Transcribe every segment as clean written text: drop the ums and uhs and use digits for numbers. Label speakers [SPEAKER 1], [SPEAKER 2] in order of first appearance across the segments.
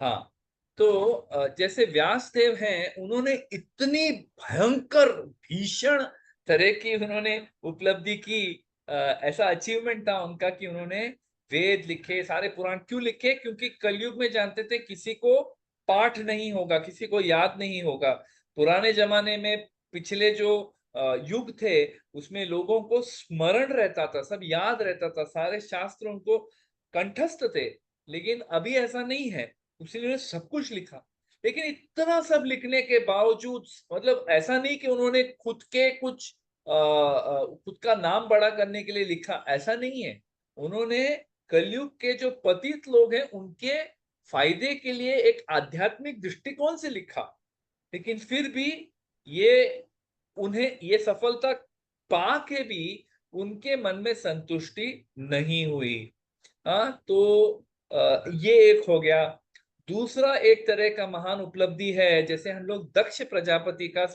[SPEAKER 1] हाँ, तो जैसे व्यासदेव हैं, उन्होंने इतनी भयंकर भीषण तरह की उन्होंने उपलब्धि की। ऐसा अचीवमेंट था उनका कि उन्होंने वेद लिखे, सारे पुराण क्यों लिखे? क्योंकि कलयुग में जानते थे किसी को पाठ नहीं होगा, किसी को याद नहीं होगा। पुराने जमाने में पिछले जो युग थे, उसमें लोगों को स्मरण रहता था, सब याद रहता था, सारे शास्त्र उनको कंठस्थ थे। लेकिन अभी ऐसा नहीं है, इसलिए उन्होंने सब कुछ लिखा। लेकिन इतना सब लिखने के बावजूद, मतलब ऐसा नहीं कि उन्होंने खुद के कुछ खुद का नाम बड़ा करने के लिए लिखा, ऐसा नहीं है। उन्होंने कलयुग के जो पतित लोग हैं उनके फायदे के लिए एक आध्यात्मिक दृष्टिकोण से लिखा। लेकिन फिर भी ये उन्हें ये सफलता पा के भी उनके मन में संतुष्टि नहीं हुई। हाँ, तो ये एक हो गया। दूसरा एक तरह का महान उपलब्धि है, जैसे हम लोग दक्ष प्रजापति का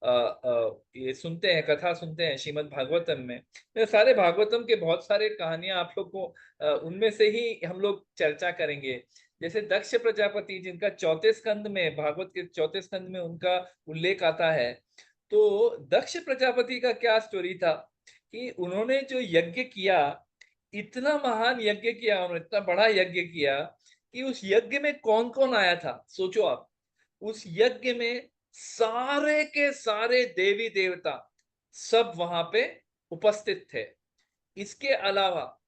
[SPEAKER 1] ये सुनते हैं, कथा सुनते हैं श्रीमद् भागवतम में। ये सारे भागवतम के बहुत सारे कहानियां आप लोग को उनमें से ही हम लोग चर्चा करेंगे। जैसे दक्ष प्रजापति, जिनका चौथे स्कंद में, भागवत के चौथे स्कंद में उनका उल्लेख आता है। तो दक्ष प्रजापति का क्या स्टोरी था कि उन्होंने जो यज्ञ किया, इतना महान यज्ञ किया उन्होंने, इतना बड़ा यज्ञ किया कि उस यज्ञ में कौन कौन आया था सोचो आप। उस यज्ञ में सारे के सारे देवी देवता सब वहां पे उपस्थित थे। इसके अलावा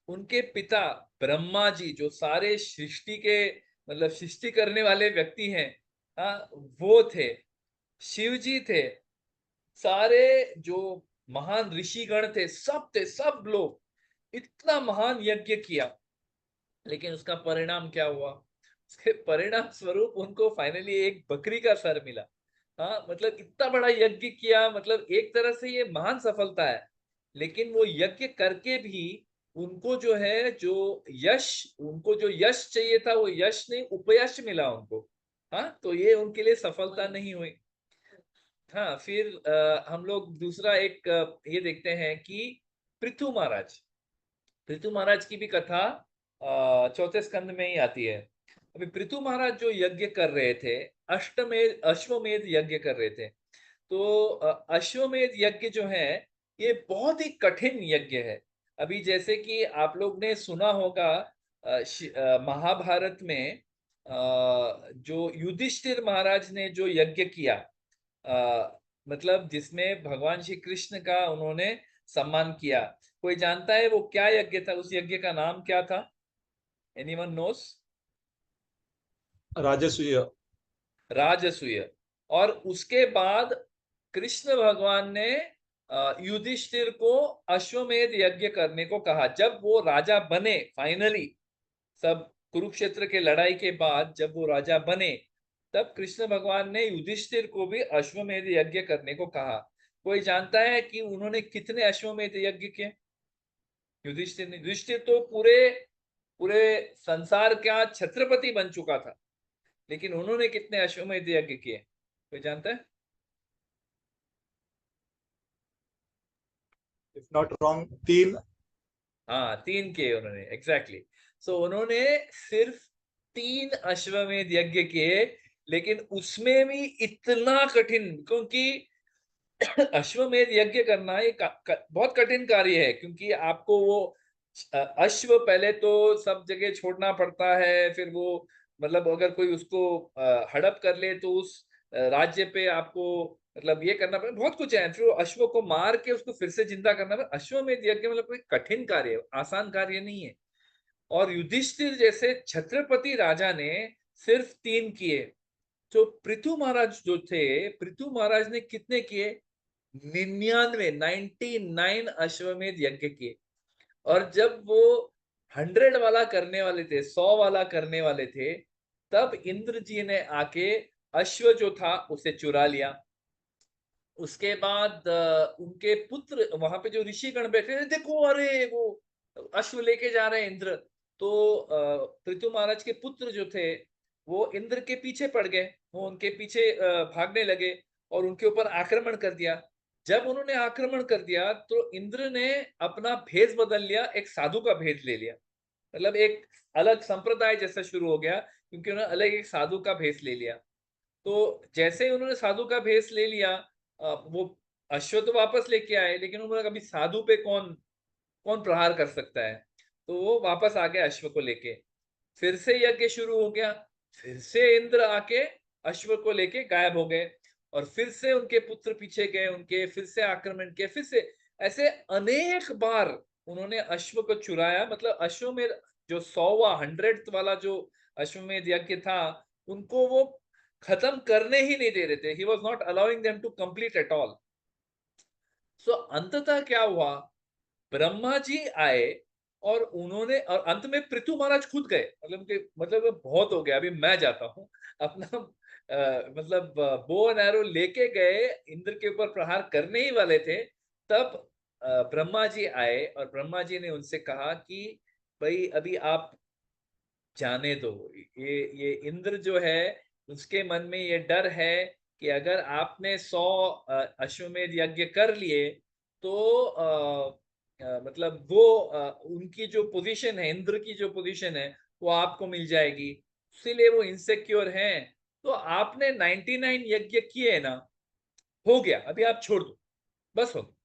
[SPEAKER 1] उनके पिता ब्रह्मा जी, जो सारे सृष्टि के, मतलब सृष्टि करने वाले व्यक्ति हैं, हाँ, वो थे। शिव जी थे। सारे जो महान ऋषिगण थे, सब लोग इतना महान यज्ञ किया। लेकिन उसका परिणाम क्या हुआ? उसके परिणाम स्वरूप उनको फाइनली एक बकरी का सर मिला। हाँ, मतलब इतना बड़ा यज्ञ किया, मतलब एक तरह से ये महान सफलता है। लेकिन वो यज्ञ करके भी उनको जो है, जो यश, उनको जो यश चाहिए था वो यश नहीं, उपयश मिला उनको। हाँ, तो ये उनके लिए सफलता नहीं हुई। हाँ, फिर हम लोग दूसरा एक ये देखते हैं कि पृथु महाराज, पृथु महाराज की भी कथा चौथे स्कंद में ही आती है। अभी पृथु महाराज जो यज्ञ कर रहे थे, अष्टमेध अश्वमेध यज्ञ कर रहे थे। तो अश्वमेध यज्ञ जो है, ये बहुत ही कठिन यज्ञ है। अभी जैसे कि आप लोग ने सुना होगा महाभारत में जो युधिष्ठिर महाराज ने जो यज्ञ किया, मतलब जिसमें भगवान श्री कृष्ण का उन्होंने सम्मान किया। कोई जानता है वो क्या यज्ञ था? उस यज्ञ का नाम क्या था? Anyone nose?
[SPEAKER 2] राजसूय।
[SPEAKER 1] राजसूय। और उसके बाद कृष्ण भगवान ने युधिष्ठिर को अश्वमेध यज्ञ करने को कहा। जब वो राजा बने फाइनली, सब कुरुक्षेत्र के लड़ाई के बाद जब वो राजा बने, तब कृष्ण भगवान ने युधिष्ठिर को भी अश्वमेध यज्ञ करने को कहा। कोई जानता है कि उन्होंने कितने अश्वमेध यज्ञ किए? युधिष्ठिर ने, युधिष्ठिर तो पूरे पूरे संसार का छत्रपति बन चुका था, लेकिन उन्होंने कितने अश्वमेध यज्ञ किए? कोई जानता है?
[SPEAKER 2] If not wrong, 3।
[SPEAKER 1] हाँ, 3 किए उन्होंने, एग्जैक्टली। सो उन्होंने सिर्फ 3 अश्वमेध यज्ञ किए। लेकिन उसमें भी इतना कठिन, क्योंकि अश्वमेध यज्ञ करना ये बहुत कठिन कार्य है। क्योंकि आपको वो अश्व पहले तो सब जगह छोड़ना पड़ता है, फिर वो, मतलब अगर कोई उसको हड़प कर ले तो उस राज्य पे आपको, मतलब ये करना पड़े, बहुत कुछ है। फिर वो अश्व को मार के उसको फिर से जिंदा करना पड़े। अश्वमेध यज्ञ मतलब कोई कठिन कार्य है, आसान कार्य नहीं है। और युधिष्ठिर जैसे छत्रपति राजा ने सिर्फ 3 किए। तो पृथु महाराज जो थे, पृथु महाराज ने कितने किए? 99 अश्वमेध यज्ञ किए। और जब वो 100 वाला करने वाले थे, 100 वाला करने वाले थे, तब इंद्र जी ने आके अश्व जो था उसे चुरा लिया। उसके बाद उनके पुत्र वहां पे जो ऋषिगण बैठे थे, देखो अरे वो अश्व लेके जा रहे हैं इंद्र। तो पृथु महाराज के पुत्र जो थे, वो इंद्र के पीछे पड़ गए, वो उनके पीछे भागने लगे और उनके ऊपर आक्रमण कर दिया। जब उन्होंने आक्रमण कर दिया तो इंद्र ने अपना भेष बदल लिया, एक साधु का भेष ले लिया। मतलब एक अलग संप्रदाय जैसा शुरू हो गया, क्योंकि उन्होंने अलग एक साधु का भेष ले लिया। तो जैसे ही उन्होंने साधु का भेष ले लिया, वो अश्व तो वापस लेके आए, लेकिन उन्होंने कभी साधु पे कौन कौन प्रहार कर सकता है, तो वो वापस आ गए अश्व को लेके। फिर से यज्ञ शुरू हो गया, फिर से इंद्र आके अश्व को लेके गायब हो गए, और फिर से उनके पुत्र पीछे गए, उनके फिर से आक्रमण किए, फिर से ऐसे अनेक बार उन्होंने अश्व को चुराया। मतलब अश्वमेध जो 100वां वाला जो अश्वमेध यज्ञ था, उनको वो खत्म करने ही नहीं दे रहे थे। He was not allowing them to complete at all. So अंततः क्या हुआ, ब्रह्मा जी आए, और उन्होंने, और अंत में पृथु महाराज खुद गए। मतलब बहुत हो गया, अभी मैं जाता हूँ अपना मतलब बो एंड एरो लेके गए, इंद्र के ऊपर प्रहार करने ही वाले थे। तब ब्रह्मा जी आए, और ब्रह्मा जी ने उनसे कहा कि भाई अभी आप जाने दो। ये इंद्र जो है, उसके मन में ये डर है कि अगर आपने 100 अश्वमेध यज्ञ कर लिए, तो मतलब वो उनकी जो पोजीशन है, इंद्र की जो पोजीशन है, वो आपको मिल जाएगी। इसीलिए वो इनसिक्योर हैं। तो आपने 99 यज्ञ किए ना, हो गया, अभी आप छोड़ दो, बस हो।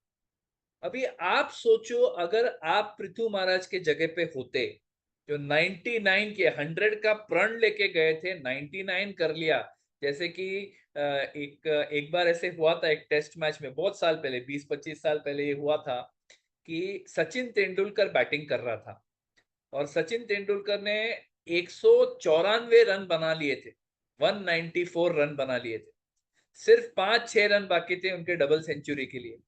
[SPEAKER 1] अभी आप सोचो, अगर आप पृथु महाराज के जगह पे होते, जो 99 के 100 का प्रण लेके गए थे, 99 कर लिया। जैसे कि एक एक बार ऐसे हुआ था एक टेस्ट मैच में, बहुत साल पहले, 20-25 साल पहले ये हुआ था कि सचिन तेंदुलकर बैटिंग कर रहा था, और सचिन तेंदुलकर ने 194 रन बना लिए थे, 194 रन बना लिए थे। सिर्फ 5-6 रन बाकी थे उनके डबल सेंचुरी के लिए।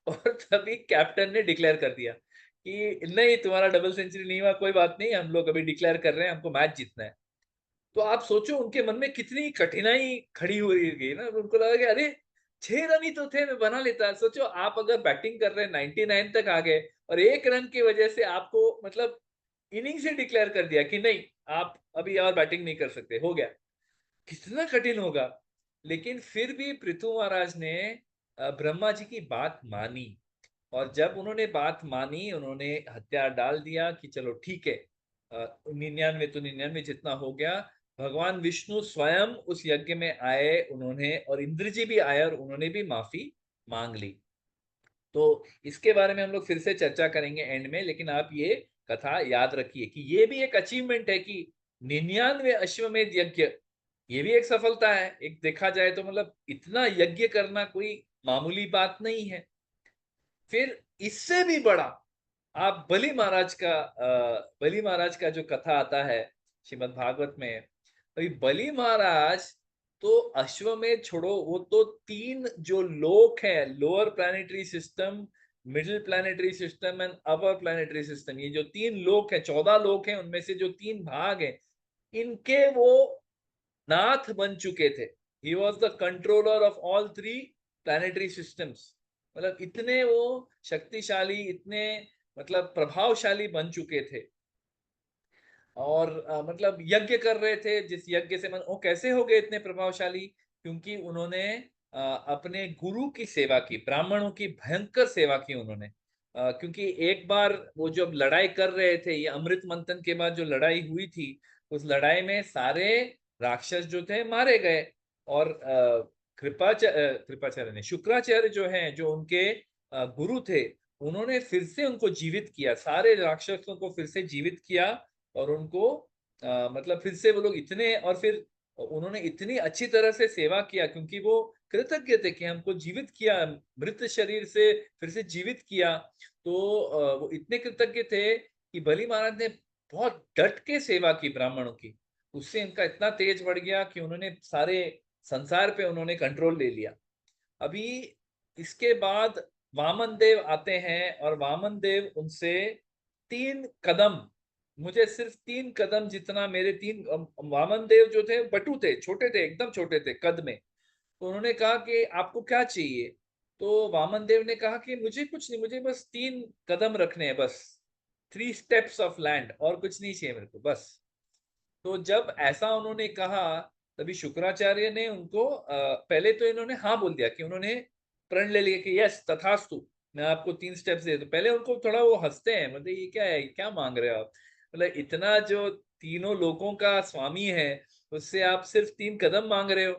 [SPEAKER 1] और तभी कैप्टन ने डिक्लेयर कर दिया कि नहीं, तुम्हारा डबल सेंचुरी नहीं हुआ, कोई बात नहीं, हम लोग अभी डिक्लेयर कर रहे हैं, हमको मैच जीतना है। तो आप सोचो उनके मन में कितनी कठिनाई खड़ी हो रही गई ना। उनको लगा कि अरे 6 रन ही तो थे, मैं बना लेता। सोचो आप अगर बैटिंग कर रहे हैं, 99 तक आ गए, और 1 रन की वजह से आपको मतलब इनिंग से डिक्लेयर कर दिया कि नहीं, आप अभी और बैटिंग नहीं कर सकते, हो गया। कितना कठिन होगा। लेकिन फिर भी पृथु महाराज ने ब्रह्मा जी की बात मानी, और जब उन्होंने बात मानी, उन्होंने हथियार डाल दिया कि चलो ठीक है, 99 तो 99 जितना हो गया। भगवान विष्णु स्वयं उस यज्ञ में आए, उन्होंने, और इंद्र जी भी आए, और उन्होंने भी माफी मांग ली। तो इसके बारे में हम लोग फिर से चर्चा करेंगे एंड में, लेकिन आप ये कथा याद रखिए कि ये भी एक अचीवमेंट है कि 99 अश्वमेध यज्ञ, ये भी एक सफलता है। एक देखा जाए तो मतलब इतना यज्ञ करना कोई मामूली बात नहीं है। फिर इससे भी बड़ा, आप बलि महाराज का जो कथा आता है श्रीमद् भागवत में, भाई बलि महाराज तो अश्वमेध छोड़ो, वो तो 3 जो लोक है, lower planetary system, middle planetary system and upper planetary system, ये जो 3 लोक है, 14 लोक है, उनमें से जो 3 भाग है, इनके वो नाथ बन चुके थे। He was the controller of all 3 planetary systems. मतलब इतने वो शक्तिशाली, इतने मतलब प्रभावशाली बन चुके थे। और मतलब यज्ञ कर रहे थे, जिस यज्ञ से वो कैसे हो गए इतने प्रभावशाली, क्योंकि उन्होंने अपने गुरु की सेवा की, ब्राह्मणों की भयंकर सेवा की उन्होंने। क्योंकि एक बार वो जब लड़ाई कर रहे थे, ये अमृत मंथन के बाद जो लड़ाई हुई थी, उस लड़ाई में सारे राक्षस जो थे मारे गए, और कृपाचार्य ने, शुक्राचार्य जो हैं, जो उनके गुरु थे, उन्होंने फिर से उनको जीवित किया, सारे राक्षसों को फिर से जीवित किया, और उनको मतलब फिर से वो लोग इतने, और फिर उन्होंने इतनी अच्छी तरह से सेवा किया, क्योंकि वो कृतज्ञ थे कि हमको जीवित किया, मृत शरीर से फिर से जीवित किया। तो वो इतने कृतज्ञ थे कि बलि महाराज ने बहुत डट के सेवा की ब्राह्मणों की। उससे इनका इतना तेज बढ़ गया कि उन्होंने सारे संसार पे उन्होंने कंट्रोल ले लिया। अभी इसके बाद वामन देव आते हैं, और वामन देव उनसे 3 कदम, मुझे सिर्फ 3 कदम जितना, मेरे 3, वामन देव जो थे बटू थे, छोटे थे, एकदम छोटे थे कद में। तो उन्होंने कहा कि आपको क्या चाहिए। तो वामन देव ने कहा कि मुझे कुछ नहीं, मुझे बस 3 कदम रखने हैं, बस 3 steps ऑफ लैंड, और कुछ नहीं चाहिए मेरे को, बस। तो जब ऐसा उन्होंने कहा, तभी शुक्राचार्य ने उनको पहले तो इन्होंने हाँ बोल दिया, कि उन्होंने प्रण ले लिया कि यस तथास्तु, मैं आपको 3 स्टेप्स दे दूं। पहले उनको थोड़ा वो हंसते हैं, मतलब ये क्या है, क्या मांग रहे हो आप। मतलब इतना जो तीनों लोगों का स्वामी है, उससे आप सिर्फ 3 कदम मांग रहे हो।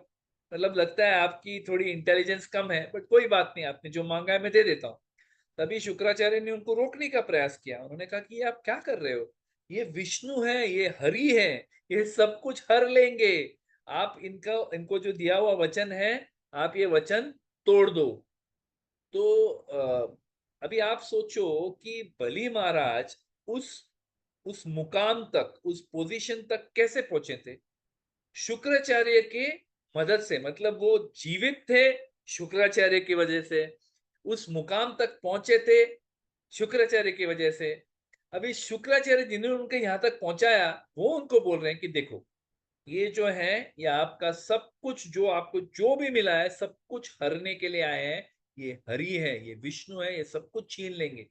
[SPEAKER 1] मतलब लगता है आपकी थोड़ी इंटेलिजेंस कम है, बट कोई बात नहीं, आपने जो मांगा है मैं दे देता हूँ। तभी शुक्राचार्य ने उनको रोकने का प्रयास किया। उन्होंने कहा कि ये आप क्या कर रहे हो, ये विष्णु है, ये हरि है, ये सब कुछ हर लेंगे। आप इनका इनको जो दिया हुआ वचन है, आप ये वचन तोड़ दो। तो अभी आप सोचो कि बलि महाराज उस उस मुकाम तक, उस पोजीशन तक कैसे पहुंचे थे? शुक्राचार्य के मदद से, मतलब वो जीवित थे शुक्राचार्य की वजह से, उस मुकाम तक पहुंचे थे शुक्राचार्य की वजह से। अभी शुक्राचार्य जिन्होंने उनके यहां तक पहुंचाया, वो उनको बोल रहे हैं कि देखो, ये जो है, ये आपका सब कुछ, जो आपको जो भी मिला है, सब कुछ हरने के लिए आए हैं। ये हरि है, ये विष्णु है, ये सब कुछ छीन लेंगे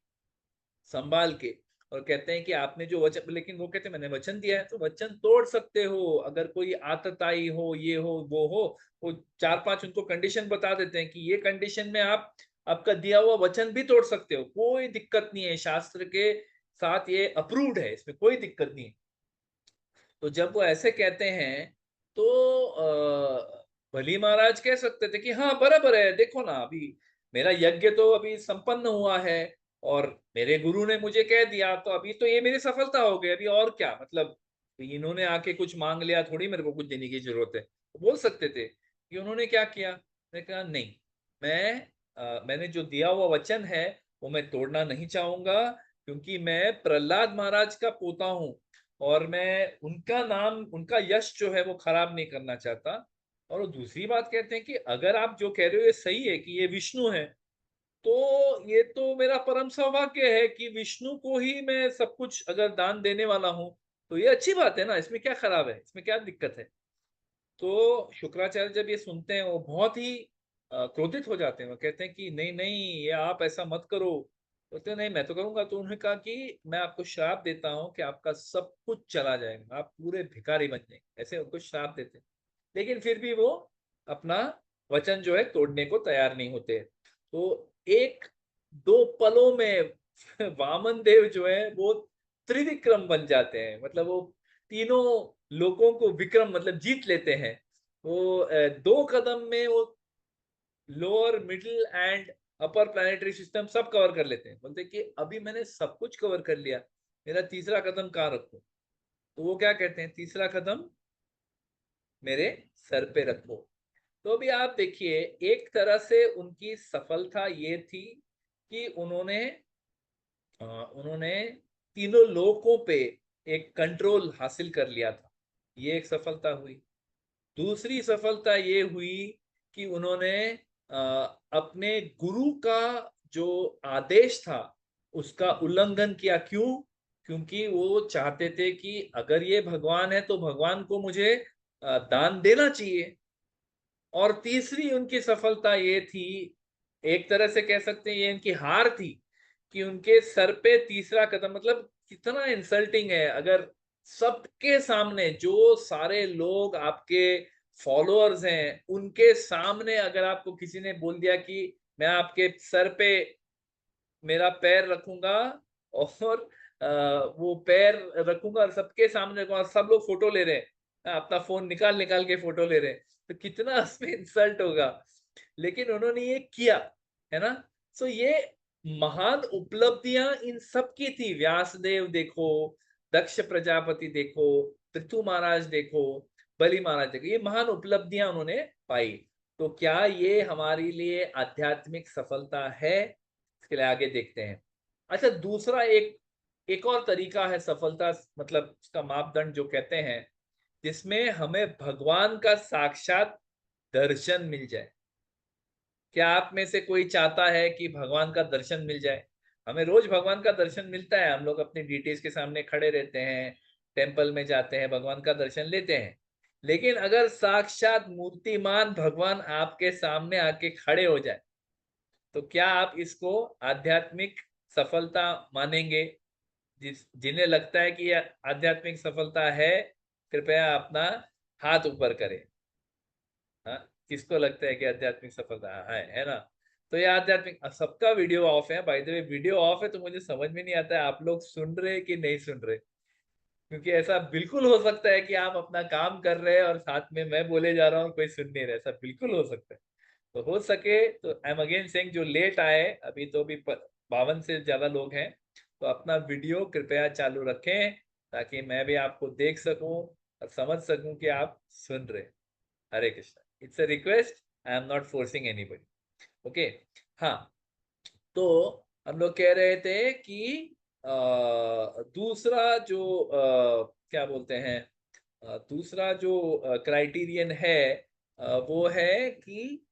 [SPEAKER 1] संभाल के। और कहते हैं कि आपने जो वचन, लेकिन वो कहते हैं मैंने वचन दिया है, तो वचन तोड़ सकते हो, अगर कोई आतताई हो, ये हो वो हो। वो 4-5 उनको कंडीशन बता देते हैं कि ये कंडीशन में आप आपका दिया हुआ वचन भी तोड़ सकते हो, कोई दिक्कत नहीं है, शास्त्र के साथ ये अप्रूव्ड है, इसमें कोई दिक्कत नहीं है। तो जब वो ऐसे कहते हैं, तो बलि महाराज कह सकते थे कि हाँ बराबर है, देखो ना, अभी मेरा यज्ञ तो अभी संपन्न हुआ है, और मेरे गुरु ने मुझे कह दिया, तो अभी तो ये मेरी सफलता हो गई, अभी और क्या, मतलब इन्होंने आके कुछ मांग लिया, थोड़ी मेरे को कुछ देने की जरूरत है। बोल सकते थे कि उन्होंने क्या किया, मैंने कहा नहीं, मैंने जो दिया हुआ वचन है वो मैं तोड़ना नहीं चाहूंगा, क्योंकि मैं प्रहलाद महाराज का पोता हूँ, और मैं उनका नाम, उनका यश जो है वो खराब नहीं करना चाहता। और दूसरी बात कहते हैं कि अगर आप जो कह रहे हो ये सही है कि ये विष्णु है, तो ये तो मेरा परम सौभाग्य है कि विष्णु को ही मैं सब कुछ अगर दान देने वाला हूं, तो ये अच्छी बात है ना, इसमें क्या खराब है, इसमें क्या दिक्कत है? तो शुक्राचार्य जब ये सुनते हैं, वो बहुत ही क्रोधित हो जाते हैं। वो कहते हैं कि नहीं नहीं, ये आप ऐसा मत करो। बोलते हैं नहीं, मैं तो करूंगा। तो उन्होंने कहा कि मैं आपको श्राप देता हूँ कि आपका सब कुछ चला जाएगा, आप पूरे भिखारी बन जाएंगे, ऐसे उनको श्राप देते हैं। लेकिन फिर भी वो अपना वचन जो है तोड़ने को तैयार नहीं होते। तो एक दो पलों में वामन देव जो है वो त्रिविक्रम बन जाते हैं, मतलब वो तीनों लोगों को विक्रम मतलब जीत लेते हैं। वो 2 कदम में वो lower middle and upper planetary system सब कवर कर लेते हैं। बोलते हैं कि अभी मैंने सब कुछ कवर कर लिया, मेरा तीसरा कदम कहाँ रखूं? तो वो क्या कहते हैं, तीसरा कदम मेरे सर पे रखो। तो अभी आप देखिए, एक तरह से उनकी सफलता ये थी कि उन्होंने तीनों लोगों पे एक कंट्रोल हासिल कर लिया था, ये एक सफलता हुई। दूसरी सफलता ये हुई कि उन्होंने अपने गुरु का जो आदेश था उसका उल्लंघन किया। क्यों? क्योंकि वो चाहते थे कि अगर ये भगवान है तो भगवान को मुझे दान देना चाहिए। और तीसरी उनकी सफलता ये थी, एक तरह से कह सकते हैं ये इनकी हार थी, कि उनके सर पे तीसरा कदम, मतलब कितना इंसल्टिंग है, अगर सबके सामने, जो सारे लोग आपके फॉलोअर्स हैं उनके सामने, अगर आपको किसी ने बोल दिया कि मैं आपके सर पे मेरा पैर रखूंगा, और वो पैर रखूंगा और सबके सामने रखूंगा, और सब लोग फोटो ले रहे हैं, अपना फोन निकाल निकाल के फोटो ले रहे हैं, तो कितना उसमें इंसल्ट होगा। लेकिन उन्होंने ये किया, है ना। सो ये महान उपलब्धियां इन सब की थी। व्यासदेव देखो, दक्ष प्रजापति देखो, पृथु महाराज देखो, बलि महाराज देखो, ये महान उपलब्धियां उन्होंने पाई। तो क्या ये हमारे लिए आध्यात्मिक सफलता है? इसके लिए आगे देखते हैं। अच्छा, दूसरा एक एक और तरीका है सफलता, मतलब उसका मापदंड जो कहते हैं, जिसमें हमें भगवान का साक्षात दर्शन मिल जाए। क्या आप में से कोई चाहता है कि भगवान का दर्शन मिल जाए? हमें रोज भगवान का दर्शन मिलता है, हम लोग अपनी डिटीज के सामने खड़े रहते हैं, टेम्पल में जाते हैं, भगवान का दर्शन लेते हैं। लेकिन अगर साक्षात मूर्तिमान भगवान आपके सामने आके खड़े हो जाए, तो क्या आप इसको आध्यात्मिक सफलता मानेंगे? जिन्हें लगता है कि यह आध्यात्मिक सफलता है, कृपया अपना हाथ ऊपर करें। हाँ, किसको लगता है कि आध्यात्मिक सफलता है ना? तो ये आध्यात्मिक, सबका वीडियो ऑफ है, by the way video of है, तो मुझे समझ में नहीं आता है आप लोग सुन रहे कि नहीं सुन रहे। क्योंकि ऐसा बिल्कुल हो सकता है कि आप अपना काम कर रहे हैं और साथ में मैं बोले जा रहा हूँ, कोई सुन नहीं रहा, ऐसा बिल्कुल हो सकता है। तो हो सके तो आई एम अगेन सेइंग, जो लेट आए, अभी तो भी 52 से ज्यादा लोग हैं, तो अपना वीडियो कृपया चालू रखें ताकि मैं भी आपको देख सकूं और समझ सकूं कि आप सुन रहे हैं। Hare Krishna, it's a request, I am not forcing anybody. Okay. हाँ, तो हम लोग कह रहे थे कि दूसरा जो क्या बोलते हैं, दूसरा जो क्राइटेरियन है, वो है कि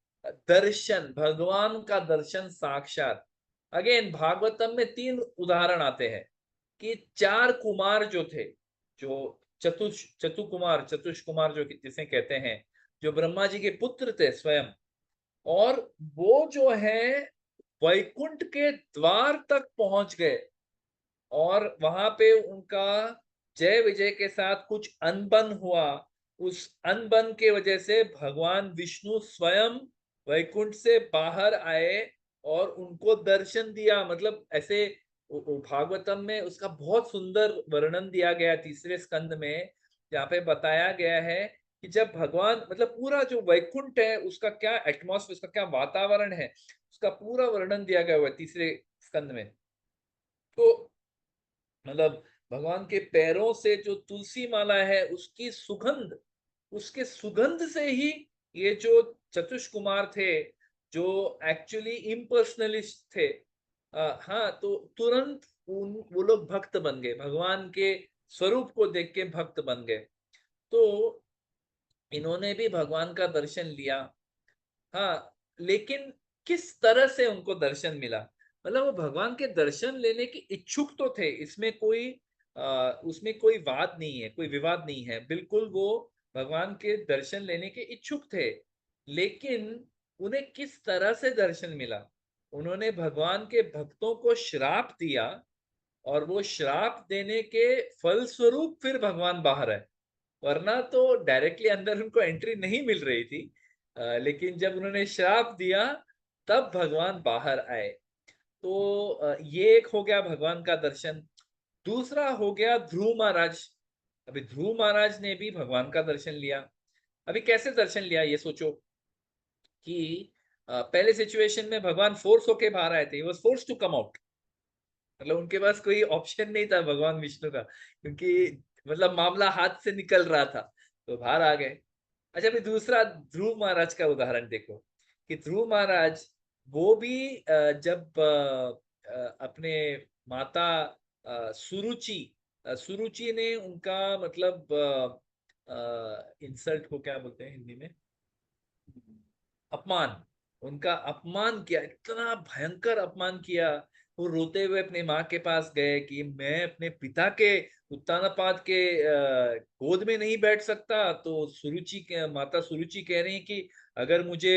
[SPEAKER 1] दर्शन, भगवान का दर्शन साक्षात। अगेन भागवतम में 3 उदाहरण आते हैं कि 4 कुमार जो थे, जो चतुकुमार, चतुष कुमार जो जिसे कहते हैं, जो ब्रह्मा जी के पुत्र थे स्वयं, और वो जो है वैकुंठ के द्वार तक पहुंच गए, और वहां पे उनका जय विजय के साथ कुछ अनबन हुआ। उस अनबन के वजह से भगवान विष्णु स्वयं वैकुंठ से बाहर आए और उनको दर्शन दिया। मतलब ऐसे भागवतम में उसका बहुत सुंदर वर्णन दिया गया 3 स्कंद में, जहाँ पे बताया गया है कि जब भगवान, मतलब पूरा जो वैकुंठ है उसका क्या एटमॉस्फेयर, उसका क्या वातावरण है, उसका पूरा वर्णन दिया गया हुआ है 3 स्कंद में। तो मतलब भगवान के पैरों से जो तुलसी माला है उसकी सुगंध, उसके सुगंध से ही ये जो चतुष कुमार थे, जो एक्चुअली इम्पर्सनलिस्ट थे, हाँ, तो तुरंत वो लोग भक्त बन गए, भगवान के स्वरूप को देख के भक्त बन गए। तो इन्होंने भी भगवान का दर्शन लिया। हाँ, लेकिन किस तरह से उनको दर्शन मिला, मतलब वो भगवान के दर्शन लेने की इच्छुक तो थे, इसमें कोई उसमें कोई वाद नहीं है, कोई विवाद नहीं है, बिल्कुल वो भगवान के दर्शन लेने के इच्छुक थे। लेकिन उन्हें किस तरह से दर्शन मिला, उन्होंने भगवान के भक्तों को श्राप दिया, और वो श्राप देने के फलस्वरूप फिर भगवान बाहर आए, वरना तो डायरेक्टली अंदर उनको एंट्री नहीं मिल रही थी। लेकिन जब उन्होंने श्राप दिया तब भगवान बाहर आए। तो ये एक हो गया भगवान का दर्शन। दूसरा हो गया ध्रुव महाराज। अभी ध्रुव महाराज ने भी भगवान का दर्शन लिया। अभी कैसे दर्शन लिया ये सोचो कि पहले सिचुएशन में भगवान फोर्स होके बाहर आए थे, was force to come out, मतलब उनके पास कोई ऑप्शन नहीं था भगवान विष्णु का, क्योंकि मतलब मामला हाथ से निकल रहा था, तो बाहर आ गए। अच्छा, अभी दूसरा ध्रुव महाराज का उदाहरण देखो कि ध्रुव महाराज वो भी जब अपने माता सुरुचि, सुरुचि ने उनका मतलब इंसल्ट को क्या बोलते हैं हिंदी में, अपमान, उनका अपमान किया, इतना भयंकर अपमान किया। वो रोते हुए अपनी माँ के पास गए कि मैं अपने पिता के उत्तानपाद के गोद में नहीं बैठ सकता। तो सुरुचि के माता सुरुचि कह रही कि अगर मुझे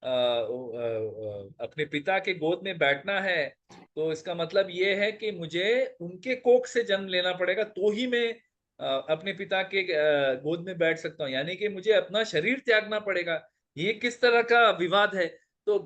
[SPEAKER 1] अपने पिता के गोद में बैठना है तो इसका मतलब ये है कि मुझे उनके कोख से जन्म लेना पड़ेगा, तो ही मैं अपने पिता के गोद में बैठ सकता हूँ, यानी कि मुझे अपना शरीर त्यागना पड़ेगा। ये किस तरह का विवाद है। तो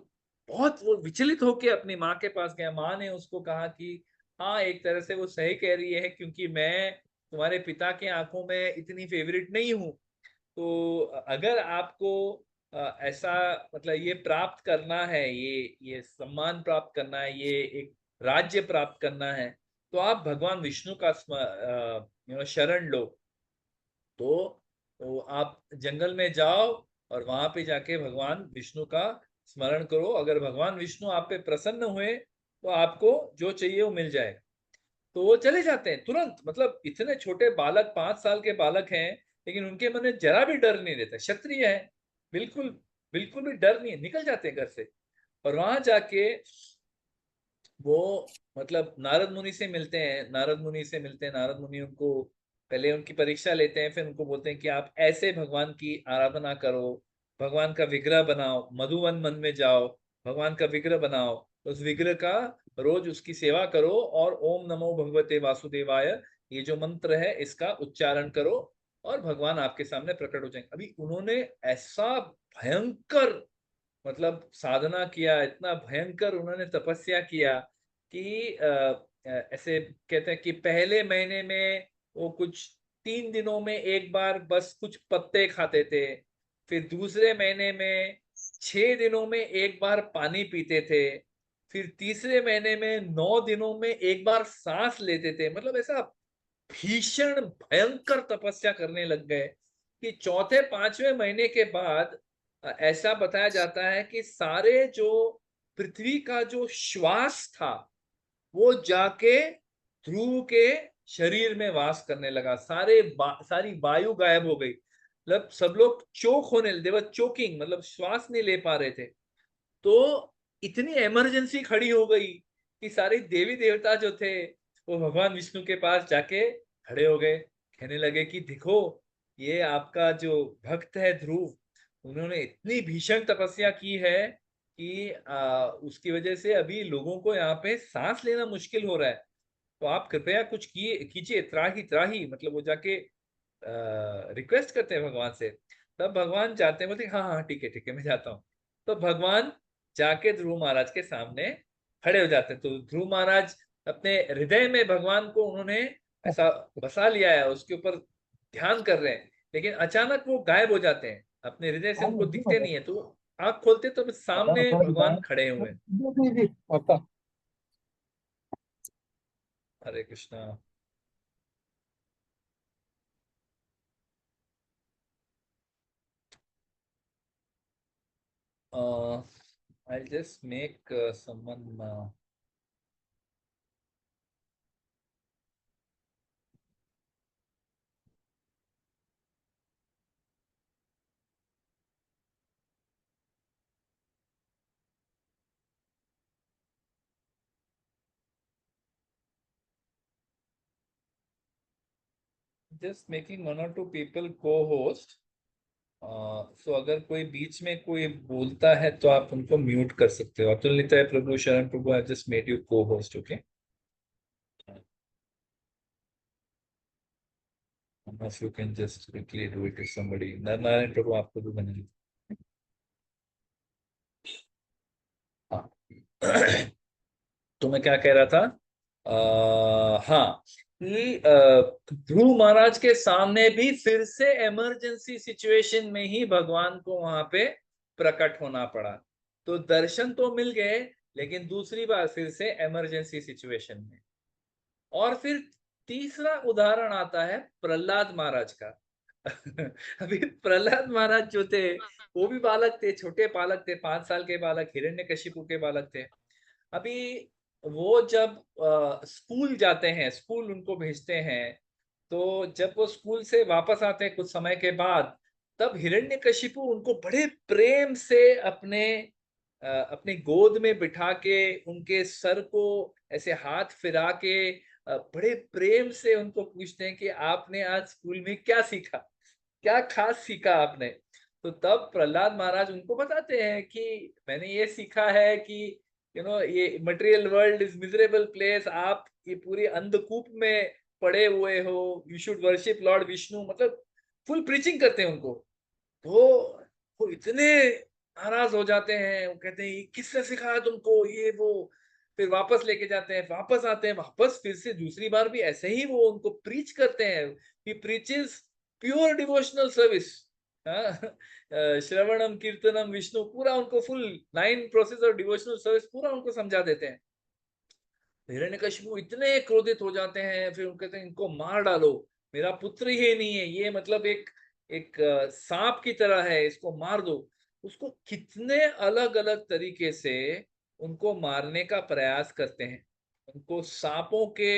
[SPEAKER 1] बहुत वो विचलित होकर अपनी माँ के पास गया। माँ ने उसको कहा कि हाँ, एक तरह से वो सही कह रही है, क्योंकि मैं तुम्हारे पिता के आंखों में इतनी फेवरेट नहीं हूँ। तो अगर आपको ऐसा मतलब ये प्राप्त करना है, ये सम्मान प्राप्त करना है, ये एक राज्य प्राप्त करना है, तो आप भगवान विष्णु का शरण लो। तो आप जंगल में जाओ और वहां पे जाके भगवान विष्णु का स्मरण करो। अगर भगवान विष्णु आप पे प्रसन्न हुए तो आपको जो चाहिए वो मिल जाएगा। तो वो चले जाते हैं तुरंत, मतलब इतने छोटे बालक, 5 साल के बालक हैं, लेकिन उनके मन में जरा भी डर नहीं रहता, क्षत्रिय है, बिल्कुल बिल्कुल भी डर नहीं है, निकल जाते हैं घर से। और वहां जाके वो मतलब नारद मुनि से मिलते हैं, नारद मुनि से मिलते हैं। नारद मुनि उनको पहले उनकी परीक्षा लेते हैं, फिर उनको बोलते हैं कि आप ऐसे भगवान की आराधना करो, भगवान का विग्रह बनाओ, मधुवन मन में जाओ, भगवान का विग्रह बनाओ, उस विग्रह का रोज उसकी सेवा करो, और ओम नमो भगवते वासुदेवाय, ये जो मंत्र है इसका उच्चारण करो, और भगवान आपके सामने प्रकट हो जाएंगे। अभी उन्होंने ऐसा भयंकर मतलब साधना किया, इतना भयंकर उन्होंने तपस्या किया कि ऐसे कहते हैं कि पहले महीने में वो कुछ 3 दिनों में एक बार बस कुछ पत्ते खाते थे, फिर दूसरे महीने में 6 दिनों में एक बार पानी पीते थे, फिर तीसरे महीने में 9 दिनों में एक बार सांस लेते थे। मतलब ऐसा भीषण भयंकर तपस्या करने लग गए कि चौथे पांचवें महीने के बाद ऐसा बताया जाता है कि सारे जो पृथ्वी का जो श्वास था वो जाके ध्रुव के शरीर में वास करने लगा। सारी वायु गायब हो गई, मतलब सब लोग चोक होने, देवर चोकिंग, मतलब श्वास नहीं ले पा रहे थे। तो इतनी इमरजेंसी खड़ी हो गई कि सारे देवी देवता जो थे वो भगवान विष्णु के पास जाके खड़े हो गए, कहने लगे कि देखो, ये आपका जो भक्त है ध्रुव, उन्होंने इतनी भीषण तपस्या की है कि उसकी वजह से अभी लोगों को यहाँ पे सांस लेना मुश्किल हो रहा है। तो आप कृपया कुछ कीजिए, त्राही त्राही, मतलब वो जाके रिक्वेस्ट करते हैं भगवान से। तब भगवान जाते हैं, बोलते हैं, हाँ हाँ ठीक है ठीक है, मैं जाता हूँ। तो भगवान जाके ध्रुव महाराज के सामने खड़े हो जाते हैं। तो ध्रुव महाराज अपने हृदय में भगवान को उन्होंने ऐसा बसा लिया है, उसके ऊपर ध्यान कर रहे हैं, लेकिन अचानक वो गायब हो जाते हैं, अपने हृदय से उनको दिखते नहीं है। तो आंख खोलते तो सामने भगवान खड़े हुए हैं। Hare Krishna. I'll just make someone just making 1 or 2 people co-host. सो अगर कोई बीच में कोई बोलता है तो आप उनको म्यूट कर सकते हो। Atul Nitai Prabhu, Sharan Prabhu, I just made you को host, okay? Unless you can just quickly do it to somebody. Narayan Prabhu आपको भी बना लीजिए। हाँ। तो मैं क्या कह रहा था? हाँ, कि ध्रुव महाराज के सामने भी फिर से इमरजेंसी सिचुएशन में ही भगवान को वहां पे प्रकट होना पड़ा। तो दर्शन तो मिल गए, लेकिन दूसरी बार फिर से इमरजेंसी सिचुएशन में। और फिर तीसरा उदाहरण आता है प्रहलाद महाराज का। अभी प्रहलाद महाराज जो थे वो भी बालक थे, छोटे बालक थे, 5 साल के बालक, हिरण्यकशिपु के बालक थे। अभी वो जब स्कूल जाते हैं, स्कूल उनको भेजते हैं, तो जब वो स्कूल से वापस आते हैं कुछ समय के बाद, तब हिरण्यकशिपु उनको बड़े प्रेम से अपने गोद में बिठा के उनके सर को ऐसे हाथ फिरा के बड़े प्रेम से उनको पूछते हैं कि आपने आज स्कूल में क्या सीखा, क्या खास सीखा आपने? तो तब प्रहलाद महाराज उनको बताते हैं कि मैंने ये सीखा है कि ये material world is miserable place, आप ये पूरी अंधकूप में पड़े हुए हो, you should worship Lord Vishnu. मतलब फुल प्रीचिंग करते हैं उनको। वो इतने नाराज हो जाते हैं, वो कहते हैं ये किसने सिखाया तुमको ये वो। फिर वापस लेके जाते हैं, वापस आते हैं, वापस फिर से दूसरी बार भी ऐसे ही वो उनको प्रीच करते हैं। He preaches pure devotional service, श्रवणम कीर्तनम विष्णु, पूरा उनको full 9 process of devotional service पूरा उनको समझा देते हैं। हिरण्यकशिपु इतने क्रोधित हो जाते हैं, फिर उनको कहते हैं इनको मार डालो, मेरा पुत्र ही नहीं है ये, मतलब एक एक सांप की तरह है, इसको मार दो। उसको कितने अलग अलग तरीके से उनको मारने का प्रयास करते हैं। उनको सांपों के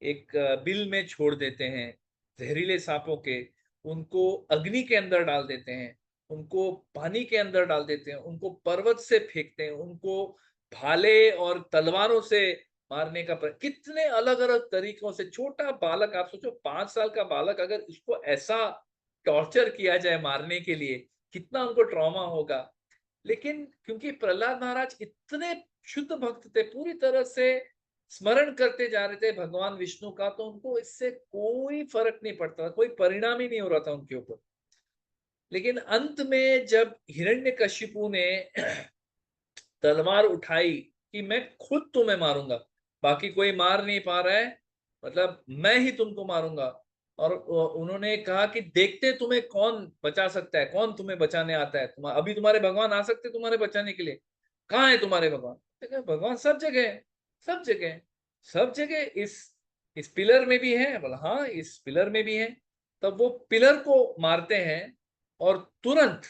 [SPEAKER 1] एक बिल में छोड़ देते हैं, जहरीले सांपों के। उनको अग्नि के अंदर डाल देते हैं, उनको पानी के अंदर डाल देते हैं, उनको पर्वत से फेंकते हैं, उनको भाले और तलवारों से मारने का कितने अलग अलग तरीकों से। छोटा बालक, आप सोचो 5 साल का बालक, अगर इसको ऐसा टॉर्चर किया जाए मारने के लिए, कितना उनको ट्रॉमा होगा। लेकिन क्योंकि प्रहलाद महाराज इतने शुद्ध भक्त थे, पूरी तरह से स्मरण करते जा रहे थे भगवान विष्णु का, तो उनको इससे कोई फर्क नहीं पड़ता, कोई परिणाम ही नहीं हो रहा था उनके ऊपर। लेकिन अंत में जब हिरण्यकशिपु ने तलवार उठाई कि मैं खुद तुम्हें मारूंगा, बाकी कोई मार नहीं पा रहा है, मतलब मैं ही तुमको मारूंगा, और उन्होंने कहा कि देखते तुम्हें कौन बचा सकता है, कौन तुम्हें बचाने आता है, अभी तुम्हारे भगवान आ सकते तुम्हारे बचाने के लिए, कहाँ है तुम्हारे भगवान? तो कहा, भगवान सब जगह है, सब जगह है, सब जगह इस पिलर में भी है। बोला हाँ इस पिलर में भी है। तब वो पिलर को मारते हैं और तुरंत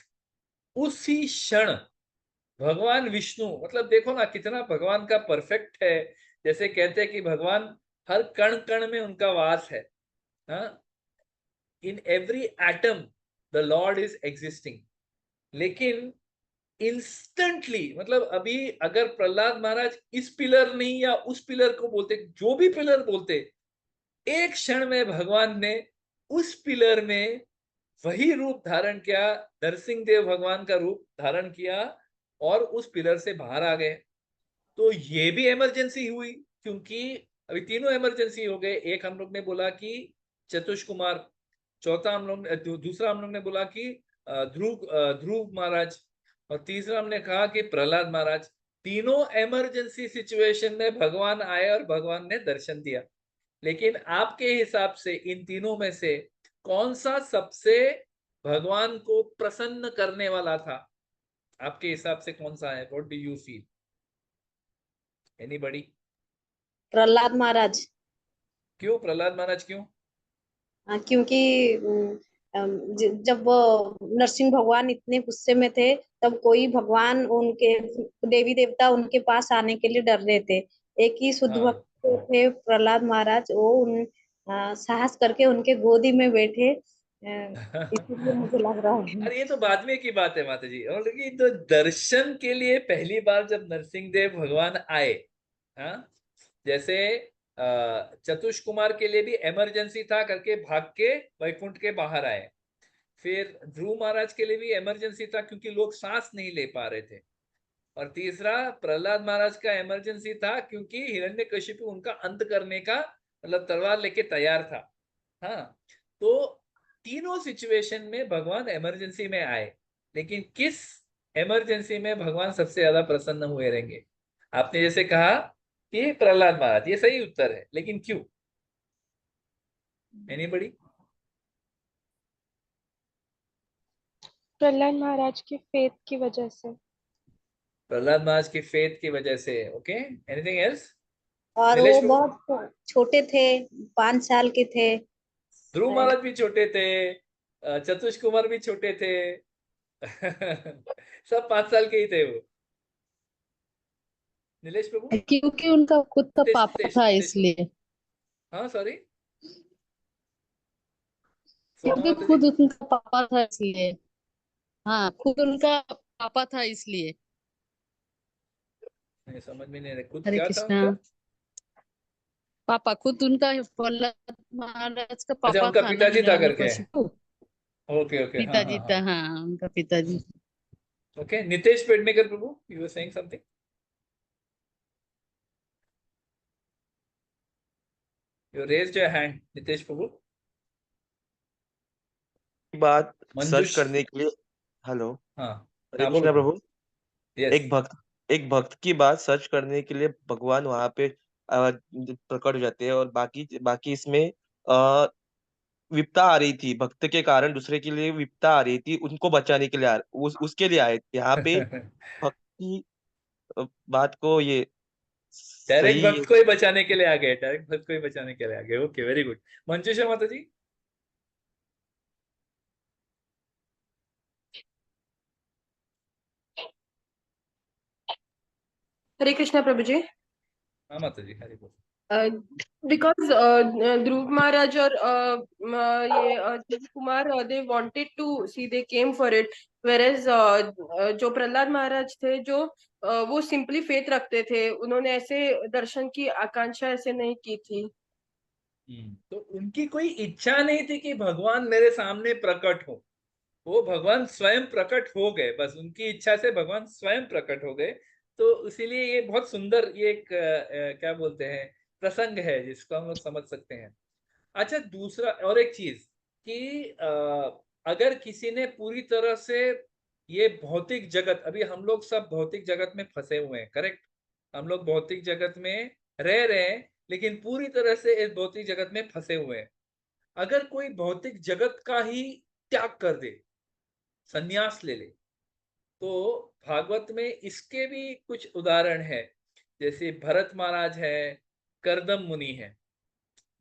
[SPEAKER 1] उसी क्षण भगवान विष्णु, मतलब देखो ना कितना भगवान का परफेक्ट है। जैसे कहते हैं कि भगवान हर कण कण में उनका वास है। हाँ, in every atom the Lord is existing. लेकिन इंस्टेंटली, मतलब अभी अगर प्रहलाद महाराज इस पिलर नहीं या उस पिलर को बोलते, जो भी पिलर बोलते, एक क्षण में भगवान ने उस पिलर में वही रूप धारण किया, नरसिंह देव भगवान का रूप धारण किया और उस पिलर से बाहर आ गए। तो ये भी इमरजेंसी हुई, क्योंकि अभी तीनों इमरजेंसी हो गए। एक हम लोग ने बोला कि चतुष कुमार, चौथा हम लोग दूसरा हम लोग ने बोला कि ध्रुव महाराज, और तीसरा हमने कहा कि प्रहलाद महाराज। तीनों इमरजेंसी सिचुएशन में भगवान आए और भगवान ने दर्शन दिया। लेकिन आपके हिसाब से इन तीनों में से कौन सा सबसे भगवान को प्रसन्न करने वाला था? आपके हिसाब से कौन सा है? What do you feel? Anybody?
[SPEAKER 3] Prahlad Maharaj.
[SPEAKER 1] क्यों प्रहलाद महाराज, क्यों?
[SPEAKER 3] क्योंकि जब वो नरसिंह भगवान इतने गुस्से में थे, तब कोई भगवान उनके देवी देवता उनके पास आने के लिए डर रहे थे। एक ही शुद्ध
[SPEAKER 1] हाँ।
[SPEAKER 3] भक्त थे प्रहलाद महाराज, वो साहस करके उनके गोदी में बैठे। इसीलिए मुझे लग रहा है।
[SPEAKER 1] अरे ये तो बाद में की बात है माता जी। और ये तो दर्शन के लिए पहली बार जब नरसिंह देव भगवान आए, हाँ, जैसे चतुष कुमार के लिए भी इमरजेंसी था करके भाग के वैकुंठ के बाहर आए। फिर ध्रुव महाराज के लिए भी इमरजेंसी था क्योंकि लोग सांस नहीं ले पा रहे थे। और तीसरा प्रहलाद महाराज का इमरजेंसी था क्योंकि हिरण्यकशिपु उनका अंत करने का, मतलब तलवार लेके तैयार था। हाँ, तो तीनों सिचुएशन में भगवान इमरजेंसी में आए। लेकिन किस इमरजेंसी में भगवान सबसे ज्यादा प्रसन्न हुए रहेंगे? आपने जैसे कहा कि प्रहलाद महाराज, ये सही उत्तर है, लेकिन क्यों? एनीबडी?
[SPEAKER 4] प्रहलाद महाराज के फेथ की वजह से।
[SPEAKER 1] प्रहलाद महाराज की फेथ की वजह से। Okay, anything else?
[SPEAKER 3] और
[SPEAKER 1] नीलेश
[SPEAKER 3] वो
[SPEAKER 1] बाबू?
[SPEAKER 3] बहुत छोटे थे, 5 साल के थे।
[SPEAKER 1] ध्रुव महाराज भी छोटे थे, चतुष कुमार भी छोटे थे। सब 5 साल के ही थे वो। नीलेश प्रभु?
[SPEAKER 5] क्योंकि उनका खुद का
[SPEAKER 1] नितेश
[SPEAKER 5] पापा
[SPEAKER 1] नितेश
[SPEAKER 5] था
[SPEAKER 1] नितेश प्रभु।
[SPEAKER 5] इसलिए।
[SPEAKER 1] हाँ सॉरी, सोना
[SPEAKER 5] क्योंकि
[SPEAKER 1] माता जी?
[SPEAKER 5] खुद उनका पापा था इसलिए। हाँ, खुद उनका पापा था इसलिए।
[SPEAKER 1] नहीं समझ में नहीं आ रहा, खुद
[SPEAKER 5] हरे
[SPEAKER 1] क्या था
[SPEAKER 5] कृष्णा।
[SPEAKER 1] उनका?
[SPEAKER 5] पापा खुद उनका प्रहलाद महाराज का
[SPEAKER 1] अच्छा,
[SPEAKER 5] पापा
[SPEAKER 1] उनका
[SPEAKER 5] था ना,
[SPEAKER 1] पिताजी था करके।
[SPEAKER 5] हिरण्यकशिपु।
[SPEAKER 1] ओके ओके, हाँ
[SPEAKER 5] पिताजी
[SPEAKER 1] हाँ
[SPEAKER 5] था,
[SPEAKER 1] हाँ।
[SPEAKER 5] हाँ, उनका पिताजी।
[SPEAKER 1] Okay, Nitesh Pednekar Prabhu, you were saying something? You raised your hand, Nitesh Prabhu.
[SPEAKER 2] बात सर्च
[SPEAKER 1] मंजुष?
[SPEAKER 2] करने के लिए। हेलो।
[SPEAKER 1] हाँ
[SPEAKER 2] हरे
[SPEAKER 1] हाँ, बोलो
[SPEAKER 2] कृष्णा
[SPEAKER 1] प्रभु।
[SPEAKER 2] प्रभु।
[SPEAKER 1] यस।
[SPEAKER 2] एक भक्त की बात सर्च करने के लिए भगवान वहां पे प्रकट हो जाते हैं, और बाकी बाकी इसमें आ, विपदा आ रही थी भक्त के कारण, दूसरे के लिए विपदा आ रही थी, उनको बचाने के लिए उसके लिए आए यहाँ पे। भक्त की बात को ये
[SPEAKER 1] डायरेक्ट
[SPEAKER 2] सही।
[SPEAKER 1] भक्त को ही बचाने के लिए आ गए, डायरेक्ट भक्त को ही बचाने के लिए आ गए। Okay, very good. मंजुषा माता जी?
[SPEAKER 4] हरे कृष्णा प्रभु जी।
[SPEAKER 1] हाँ माता जी, हरी बोल।
[SPEAKER 4] बिकॉज ध्रुव महाराज और ये Shiv Kumar they wanted to see, they came for it, whereas जो प्रहलाद महाराज थे, जो वो सिंपली फेथ रखते थे, उन्होंने ऐसे दर्शन की आकांक्षा ऐसे नहीं की थी।
[SPEAKER 1] तो उनकी कोई इच्छा नहीं थी कि भगवान मेरे सामने प्रकट हो, वो भगवान स्वयं प्रकट हो गए। बस उनकी इच्छा से भगवान स्वयं प्रकट हो गए। तो इसीलिए ये बहुत सुंदर, ये एक क्या बोलते हैं, प्रसंग है जिसको हम लोग समझ सकते हैं। अच्छा, दूसरा और एक चीज कि अगर किसी ने पूरी तरह से ये भौतिक जगत, अभी हम लोग सब भौतिक जगत में फंसे हुए हैं, करेक्ट? हम लोग भौतिक जगत में रह रहे हैं, लेकिन पूरी तरह से इस भौतिक जगत में फंसे हुए हैं। अगर कोई भौतिक जगत का ही त्याग कर दे, संन्यास ले ले, तो भागवत में इसके भी कुछ उदाहरण है। जैसे भरत महाराज है, करदम मुनि है।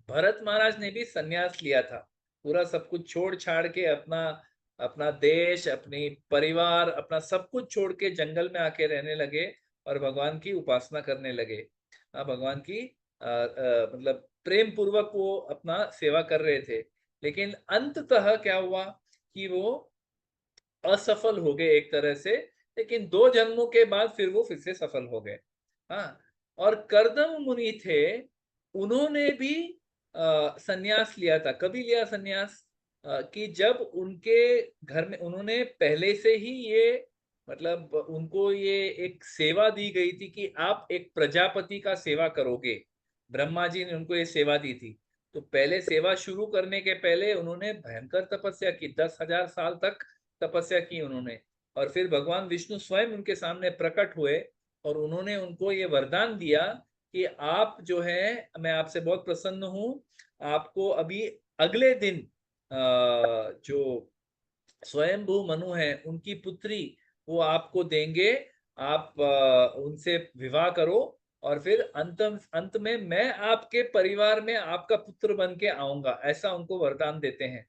[SPEAKER 1] भरत महाराज ने भी संन्यास लिया था, पूरा सब कुछ छोड़ छाड़ के, अपना अपना देश, अपनी परिवार, अपना सब कुछ छोड़ के जंगल में आके रहने लगे और भगवान की उपासना करने लगे। भगवान की मतलब प्रेम पूर्वक वो अपना सेवा कर रहे थे। लेकिन अंततः क्या हुआ कि वो असफल हो गए एक तरह से, लेकिन 2 जन्मों के बाद फिर से सफल हो गए। हाँ, और कर्दम मुनि थे, उन्होंने भी संन्यास लिया था। कभी लिया संन्यास? कि जब उनके घर में, उन्होंने पहले से ही ये, मतलब उनको ये एक सेवा दी गई थी कि आप एक प्रजापति का सेवा करोगे। ब्रह्मा जी ने उनको ये सेवा दी थी। तो पहले सेवा शुरू करने के पहले उन्होंने भयंकर तपस्या की, 10,000 साल तक तपस्या की उन्होंने। और फिर भगवान विष्णु स्वयं उनके सामने प्रकट हुए और उन्होंने उनको ये वरदान दिया कि आप जो है, मैं आपसे बहुत प्रसन्न हूं, आपको अभी अगले दिन जो स्वयंभू मनु है उनकी पुत्री वो आपको देंगे। आप उनसे विवाह करो और फिर अंत में मैं आपके परिवार में आपका पुत्र बन के आऊंगा, ऐसा उनको वरदान देते हैं।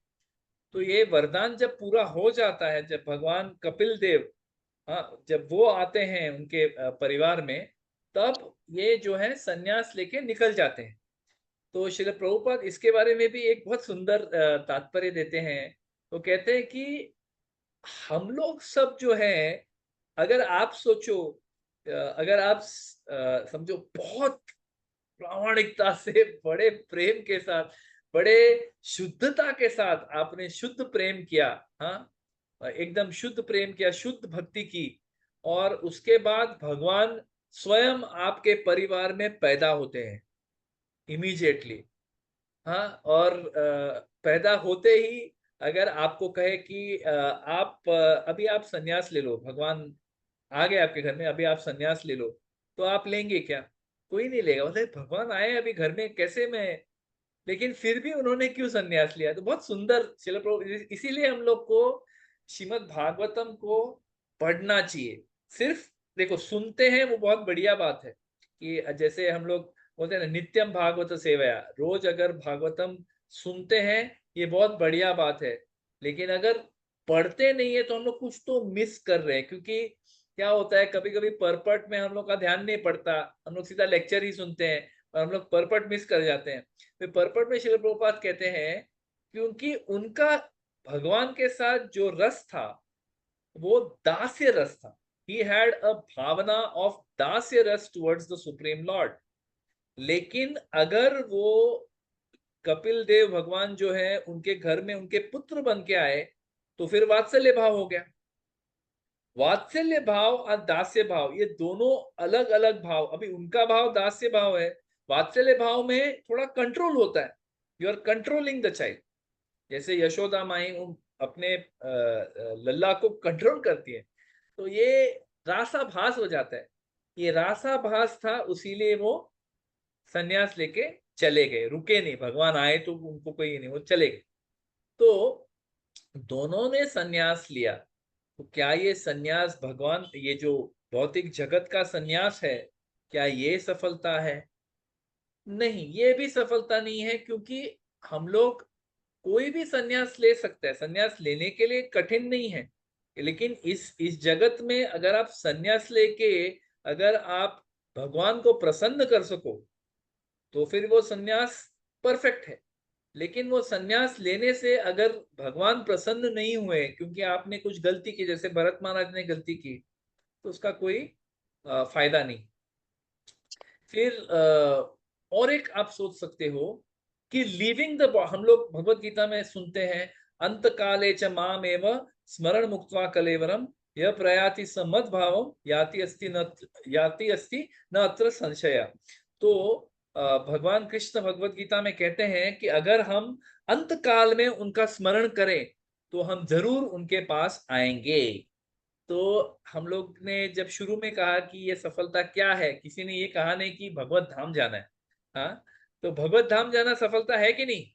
[SPEAKER 1] तो ये वरदान जब पूरा हो जाता है, जब भगवान कपिल देव, हाँ, जब वो आते हैं उनके परिवार में, तब ये जो है सन्यास लेके निकल जाते हैं। तो श्रील प्रभुपाद इसके बारे में भी एक बहुत सुंदर तात्पर्य देते हैं। तो कहते हैं कि हम लोग सब जो है, अगर आप सोचो, अगर आप समझो, बहुत प्रामाणिकता से, बड़े प्रेम के साथ, बड़े शुद्धता के साथ आपने शुद्ध प्रेम किया, हाँ, एकदम शुद्ध प्रेम किया, शुद्ध भक्ति की, और उसके बाद भगवान स्वयं आपके परिवार में पैदा होते हैं इमीडिएटली। हाँ, और पैदा होते ही अगर आपको कहे कि आप अभी आप संन्यास ले लो, भगवान आ गए आपके घर में, अभी आप संन्यास ले लो, तो आप लेंगे क्या? कोई नहीं लेगा, बोले भगवान आए अभी घर में, कैसे मैं? लेकिन फिर भी उन्होंने क्यों संन्यास लिया? तो बहुत सुंदर शिल प्रभु, इसीलिए हम लोग को श्रीमद् भागवतम को पढ़ना चाहिए। सिर्फ देखो, सुनते हैं वो बहुत बढ़िया बात है, कि जैसे हम लोग बोलते हैं ना, नित्यम भागवत सेवया, रोज अगर भागवतम सुनते हैं, ये बहुत बढ़िया बात है। लेकिन अगर पढ़ते नहीं है तो हम लोग कुछ तो मिस कर रहे हैं। क्योंकि क्या होता है, कभी कभी परपट में हम लोग का ध्यान नहीं पड़ता, हम लोग सीधा लेक्चर ही सुनते हैं और हम लोग परपट मिस कर जाते हैं। तो परपट में श्रील प्रभुपाद कहते हैं, क्योंकि उनका भगवान के साथ जो रस था वो दास्य रस था। He had a Bhavna of दास्य रस towards the supreme lord। लेकिन अगर वो कपिल देव भगवान जो है उनके घर में उनके पुत्र बन के आए, तो फिर वात्सल्य भाव हो गया। वात्सल्य भाव और दास्य भाव, ये दोनों अलग अलग भाव। अभी उनका भाव दास्य भाव है, वात्सल्य भाव में थोड़ा कंट्रोल होता है, you are controlling the child. जैसे यशोदा माई अपने लल्ला को कंट्रोल करती है, तो ये रासाभास हो जाता है। ये रासाभास था, उसीलिए वो सन्यास लेके चले गए, रुके नहीं। भगवान आए तो उनको कोई नहीं, वो चले गए। तो दोनों ने सन्यास लिया। तो क्या ये सन्यास, भगवान, ये जो भौतिक जगत का सन्यास है, क्या ये सफलता है? नहीं, ये भी सफलता नहीं है। क्योंकि हम लोग, कोई भी सन्यास ले सकता है, सन्यास लेने के लिए कठिन नहीं है। लेकिन इस जगत में अगर आप सन्यास लेके, अगर आप भगवान को प्रसन्न कर सको, तो फिर वो सन्यास परफेक्ट है। लेकिन वो सन्यास लेने से अगर भगवान प्रसन्न नहीं हुए, क्योंकि आपने कुछ गलती की, जैसे भरत महाराज ने गलती की, तो उसका कोई फायदा नहीं। फिर और एक आप सोच सकते हो कि लिविंग द, हम लोग भगवत गीता में सुनते हैं, अंत काले च माम एव स्मरण मुक्त्वा कलेवरम यह प्रयाति समद भावम याति अस्ति न अत्र संशय। तो भगवान कृष्ण भगवत गीता में कहते हैं कि अगर हम अंत काल में उनका स्मरण करें तो हम जरूर उनके पास आएंगे। तो हम लोग ने जब शुरू में कहा कि ये सफलता क्या है, किसी ने ये कहा नहीं कि भगवत धाम जाना है। हाँ, तो भगवत धाम जाना सफलता है कि नहीं?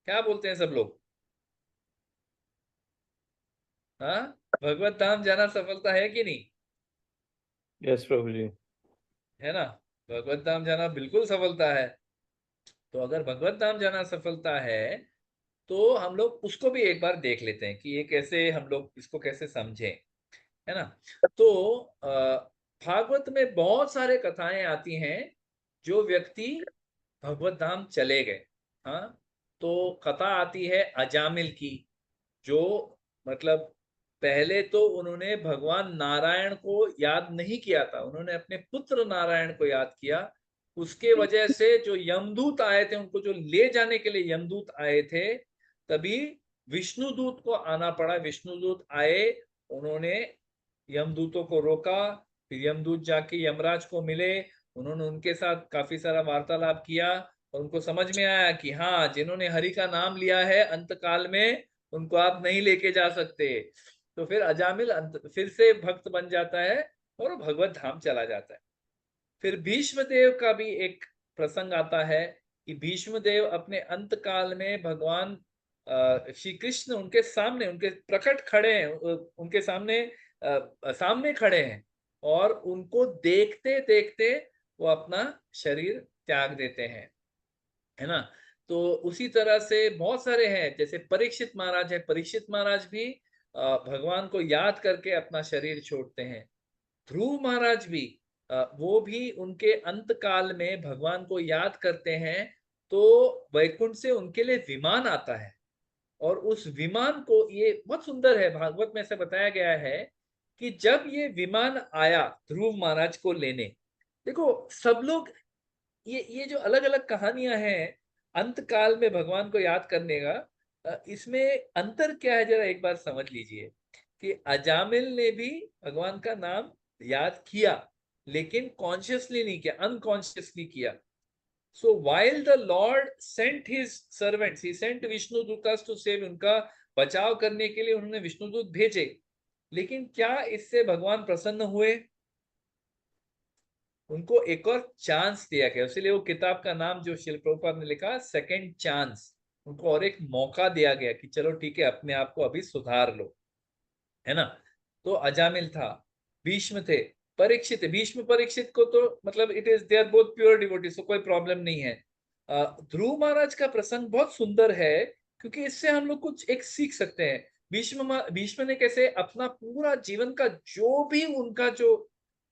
[SPEAKER 1] क्या बोलते हैं सब लोग? हाँ, भगवत धाम जाना सफलता है कि नहीं?
[SPEAKER 2] यस प्रभु जी।
[SPEAKER 1] है ना? भगवत धाम जाना बिल्कुल सफलता है। तो अगर भगवत धाम जाना सफलता है तो हम लोग उसको भी एक बार देख लेते हैं कि ये कैसे, हम लोग इसको कैसे समझें, है ना? तो भागवत में बहुत सारे कथाएं आती हैं जो व्यक्ति भगवत धाम चले गए। हाँ, तो कथा आती है अजामिल की, जो मतलब पहले तो उन्होंने भगवान नारायण को याद नहीं किया था, उन्होंने अपने पुत्र नारायण को याद किया। उसके वजह से जो यमदूत आए थे, उनको जो ले जाने के लिए यमदूत आए थे, तभी विष्णुदूत को आना पड़ा। विष्णुदूत आए, उन्होंने यमदूतों को रोका, फिर यमदूत जाके यमराज को मिले, उन्होंने उनके साथ काफी सारा वार्तालाप किया और उनको समझ में आया कि हाँ, जिन्होंने हरि का नाम लिया है अंतकाल में, उनको आप नहीं लेके जा सकते। तो फिर अजामिल फिर से भक्त बन जाता है और वो भगवत धाम चला जाता है। फिर भीष्म देव का भी एक प्रसंग आता है कि भीष्म देव अपने अंत काल में भगवान श्री कृष्ण उनके सामने, उनके प्रकट खड़े हैं, उनके सामने सामने खड़े हैं, और उनको देखते देखते वो अपना शरीर त्याग देते हैं, है ना? तो उसी तरह से बहुत सारे हैं, जैसे परीक्षित महाराज है, परीक्षित महाराज भी भगवान को याद करके अपना शरीर छोड़ते हैं। ध्रुव महाराज भी वो भी उनके अंत काल में भगवान को याद करते हैं, तो वैकुंठ से उनके लिए विमान आता है, और उस विमान को, ये बहुत सुंदर है, भागवत में ऐसा बताया गया है कि जब ये विमान आया ध्रुव महाराज को लेने, देखो सब लोग, ये जो अलग अलग कहानियां हैं अंत काल में भगवान को याद करने का, इसमें अंतर क्या है जरा एक बार समझ लीजिए कि अजामिल ने भी भगवान का नाम याद किया, लेकिन कॉन्शियसली नहीं किया, अनकॉन्शियसली किया। So while the Lord sent his servants, he sent Vishnu दूतास टू सेव, उनका बचाव करने के लिए उन्होंने विष्णुदूत भेजे, लेकिन क्या इससे भगवान प्रसन्न हुए? उनको एक और चांस दिया गया, इसलिए वो किताब का नाम जो शिल प्रभुपाद ने लिखा, सेकंड चांस, उनको और एक मौका दिया गया कि चलो ठीक है, अपने आप को अभी सुधार लो, है ना? तो अजामिल था, भीष्म थे, परीक्षित, भीष्म परीक्षित को तो मतलब it is, they are both pure devotees, तो कोई प्रॉब्लम नहीं है। ध्रुव महाराज का प्रसंग बहुत सुंदर है, क्योंकि इससे हम लोग कुछ एक सीख सकते हैं। भीष्म ने कैसे अपना पूरा जीवन का जो भी उनका जो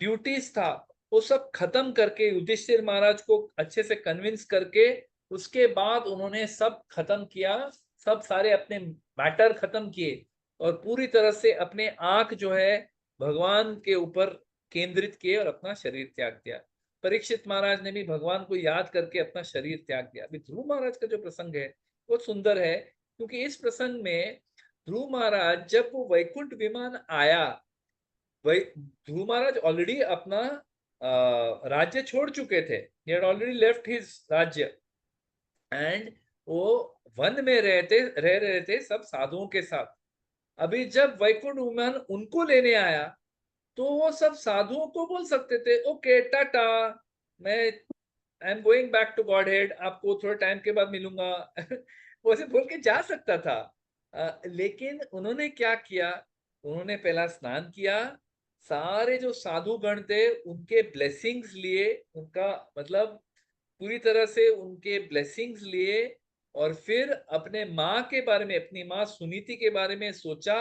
[SPEAKER 1] ड्यूटीज था वो सब खत्म करके, युधिष्ठिर महाराज को अच्छे से कन्विंस करके, उसके बाद उन्होंने सब खत्म किया, सब सारे अपने मैटर खत्म किए, और पूरी तरह से अपने आंख जो है भगवान के ऊपर केंद्रित किए और अपना शरीर त्याग दिया। परीक्षित महाराज ने भी भगवान को याद करके अपना शरीर त्याग दिया। अभी ध्रुव महाराज का जो प्रसंग है बहुत सुंदर है, क्योंकि इस प्रसंग में ध्रुव महाराज, जब वो वैकुंठ विमान आया, वही ध्रुव महाराज ऑलरेडी अपना राज्य छोड़ चुके थे, he had already left his राज्य, एंड वो वन में रह रहे थे सब साधुओं के साथ। अभी जब वैकुंठ विमान उनको लेने आया, तो वो सब साधुओं को बोल सकते थे ओके टाटा, मैं I am going back to godhead, आपको थोड़े टाइम के बाद मिलूंगा वो ऐसे बोल के जा सकता था। लेकिन उन्होंने क्या किया, उन्होंने पहला स्नान किया, सारे जो साधु गण थे उनके ब्लेसिंग्स लिए, उनका मतलब पूरी तरह से उनके ब्लेसिंग्स लिए, और फिर अपने माँ के बारे में, अपनी माँ सुनीति के बारे में सोचा,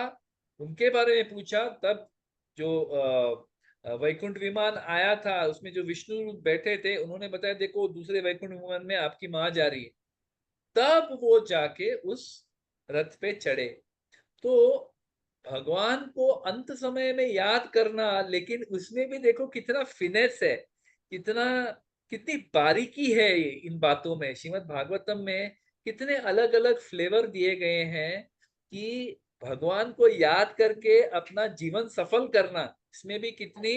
[SPEAKER 1] उनके बारे में पूछा। तब जो वैकुंठ विमान आया था उसमें जो विष्णु बैठे थे, उन्होंने बताया देखो दूसरे वैकुंठ विमान में आपकी माँ जा रही है। तब वो जाके उस रथ पे चढ़े। तो भगवान को अंत समय में याद करना, लेकिन उसमें भी देखो कितना फिनेस है, कितना, कितनी बारीकी है इन बातों में। श्रीमद् भागवतम में कितने अलग अलग फ्लेवर दिए गए हैं कि भगवान को याद करके अपना जीवन सफल करना, इसमें भी कितनी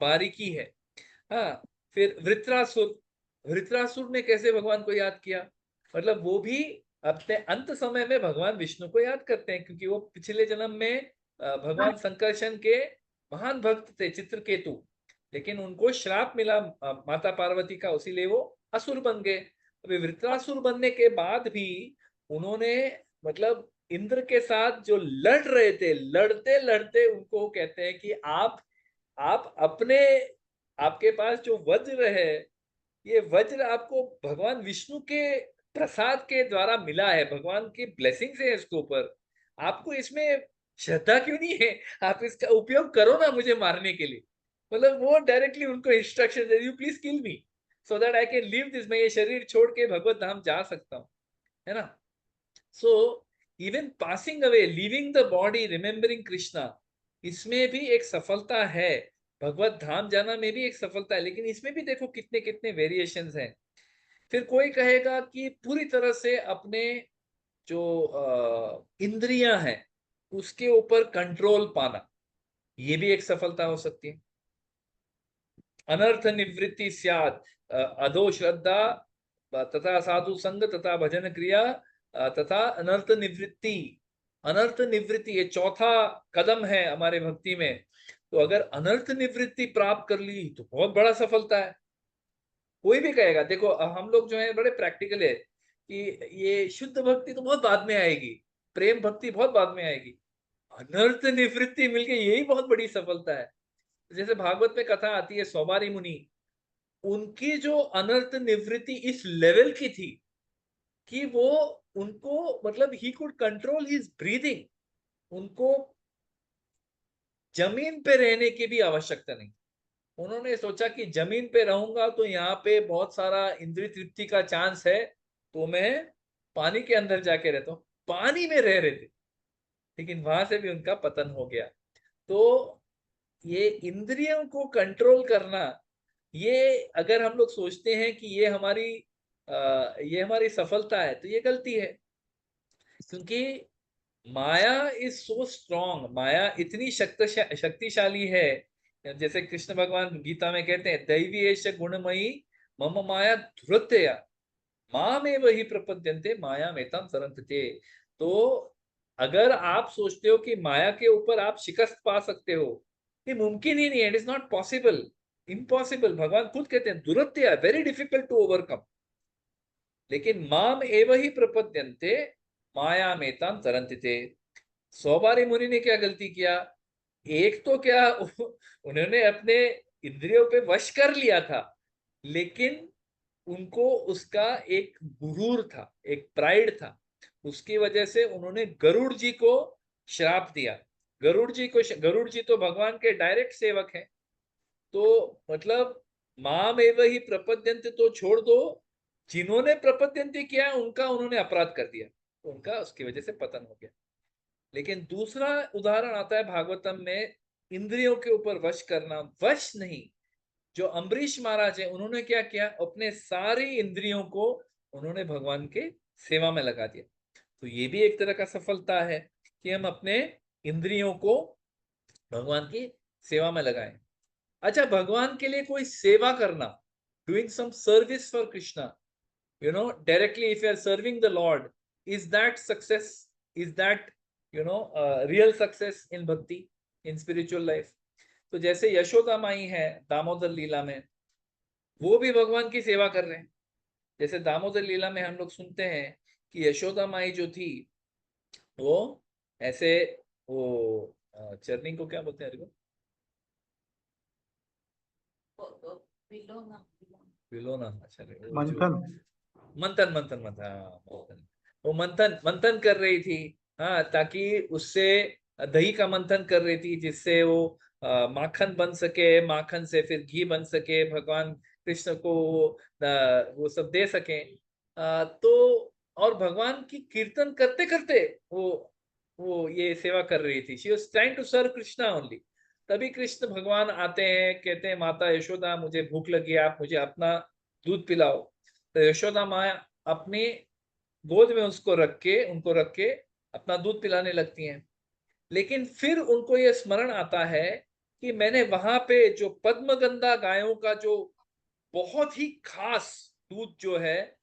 [SPEAKER 1] बारीकी है। हाँ, फिर वृत्रासुर, वृत्रासुर ने कैसे भगवान को याद किया, मतलब वो भी अपने अंत समय में भगवान विष्णु को याद करते हैं, क्योंकि वो पिछले जन्म में भगवान संकर्षण के महान भक्त थे, चित्रकेतु, लेकिन उनको श्राप मिला माता पार्वती का, उसीलिए वो असुर बन गए। अभी वृत्रासुर बनने के बाद भी उन्होंने मतलब इंद्र के साथ जो लड़ रहे थे, लड़ते लड़ते उनको कहते हैं कि आप अपने, आपके पास जो वज्र है, ये वज्र आपको भगवान विष्णु के प्रसाद के द्वारा मिला है, भगवान की ब्लेसिंग है इसके ऊपर, आपको इसमें श्रद्धा क्यों नहीं है? आप इसका उपयोग करो ना मुझे मारने के लिए। मतलब वो डायरेक्टली उनको instruction they, you please kill me so that I can leave this, मैं ये शरीर छोड़ के भगवत धाम जा सकता हूँ, है ना। So even passing away, living the body, remembering Krishna, इसमें भी एक सफलता है। भगवत धाम जाना में भी एक सफलता है, लेकिन इसमें भी देखो कितने कितने वेरिएशंस हैं। फिर कोई कहेगा कि पूरी तरह से अपने जो इंद्रियां हैं उसके ऊपर कंट्रोल पाना, ये भी एक सफलता हो सकती है। अनर्थ निवृत्ति स्यात्, अधो श्रद्धा तथा साधु संग तथा भजन क्रिया तथा अनर्थ निवृत्ति। अनर्थ निवृत्ति ये चौथा कदम है हमारे भक्ति में। तो अगर अनर्थ निवृत्ति प्राप्त कर ली तो बहुत बड़ा सफलता है। कोई भी कहेगा, देखो हम लोग जो है बड़े प्रैक्टिकल है कि ये शुद्ध भक्ति तो बहुत बाद में आएगी, प्रेम भक्ति बहुत बाद में आएगी, अनर्थ निवृत्ति मिलके यही बहुत बड़ी सफलता है। जैसे भागवत में कथा आती है, सौबारी मुनि, उनकी जो अनर्थ निवृत्ति इस लेवल की थी कि वो, उनको मतलब he could control his breathing, उनको जमीन पे रहने की भी आवश्यकता नहीं। उन्होंने सोचा कि जमीन पे रहूंगा तो यहाँ पे बहुत सारा इंद्रिय तृप्ति का चांस है, तो मैं पानी के अंदर जाके रहता हूँ। पानी में रह रहे थे, लेकिन वहां से भी उनका पतन हो गया। तो ये इंद्रियों को कंट्रोल करना, ये अगर हम लोग सोचते हैं कि ये हमारी सफलता है, तो ये गलती है। क्योंकि माया इज सो स्ट्रॉन्ग, माया इतनी शक्तिशाली है। जैसे कृष्ण भगवान गीता में कहते हैं, दैवी एष गुणमयी मम माया धुरत्या माँ में वही प्रपद्यन्ते माया मेताम सरंतते। तो अगर आप सोचते हो कि माया के ऊपर आप शिकस्त पा सकते हो, ये मुमकिन ही नहीं है, it is not possible, impossible. भगवान खुद कहते हैं दुरत्या, वेरी डिफिकल्ट टू ओवरकम। लेकिन माम एव ही प्रपद्यन्ते माया मेताम तरंतिते। सौबारी मुनि ने क्या गलती किया? एक तो क्या उन्होंने अपने इंद्रियों पे वश कर लिया था, लेकिन उनको उसका एक गुरूर था, एक प्राइड था, उसकी वजह से उन्होंने गरुड़ जी को श्राप दिया। गरुड़ जी तो भगवान के डायरेक्ट सेवक हैं। तो मतलब माम एव ही प्रपद्यन्ते तो छोड़ दो, जिन्होंने प्रपद्यन्ते किया उनका उन्होंने अपराध कर दिया, तो उनका उसकी वजह से पतन हो गया। लेकिन दूसरा उदाहरण आता है भागवतम में, इंद्रियों के ऊपर वश करना। वश नहीं, जो अम्बरीश महाराज है, उन्होंने क्या किया, अपने सारी इंद्रियों को उन्होंने भगवान के सेवा में लगा दिया। तो ये भी एक तरह का सफलता है कि हम अपने इंद्रियों को भगवान की सेवा में लगाएं। अच्छा, भगवान के लिए कोई सेवा करना, doing some service for Krishna, directly, if you are serving the Lord, is that success? Is that real success in bhakti, in spiritual life? तो जैसे यशोदा माई है दामोदर लीला में, वो भी भगवान की सेवा कर रहे हैं। जैसे दामोदर लीला में हम लोग सुनते हैं कि यशोदा माई जो थी, वो ऐसे, वो चरनी को क्या बोलते हैं, विलोना, अच्छा
[SPEAKER 6] मंथन।
[SPEAKER 1] मंथन मंथन मंथन, हाँ मंथन, वो मंथन मंथन कर रही थी, हाँ, ताकि उससे दही का मंथन कर रही थी, जिससे वो माखन बन सके, माखन से फिर घी बन सके, भगवान कृष्ण को वो सब दे सके। तो और भगवान की कीर्तन करते करते वो ये सेवा कर रही थी। She was trying to serve Krishna only. तभी कृष्ण भगवान आते हैं, कहते हैं माता यशोदा मुझे भूख लगी है, आप मुझे अपना दूध पिलाओ। तो यशोदा माँ अपनी गोद में उनको रख के अपना दूध पिलाने लगती हैं। लेकिन फिर उनको ये स्मरण आता है कि मैंने वहां पे जो पद्मगंधा गायों का जो बहुत ही खास दूध जो है,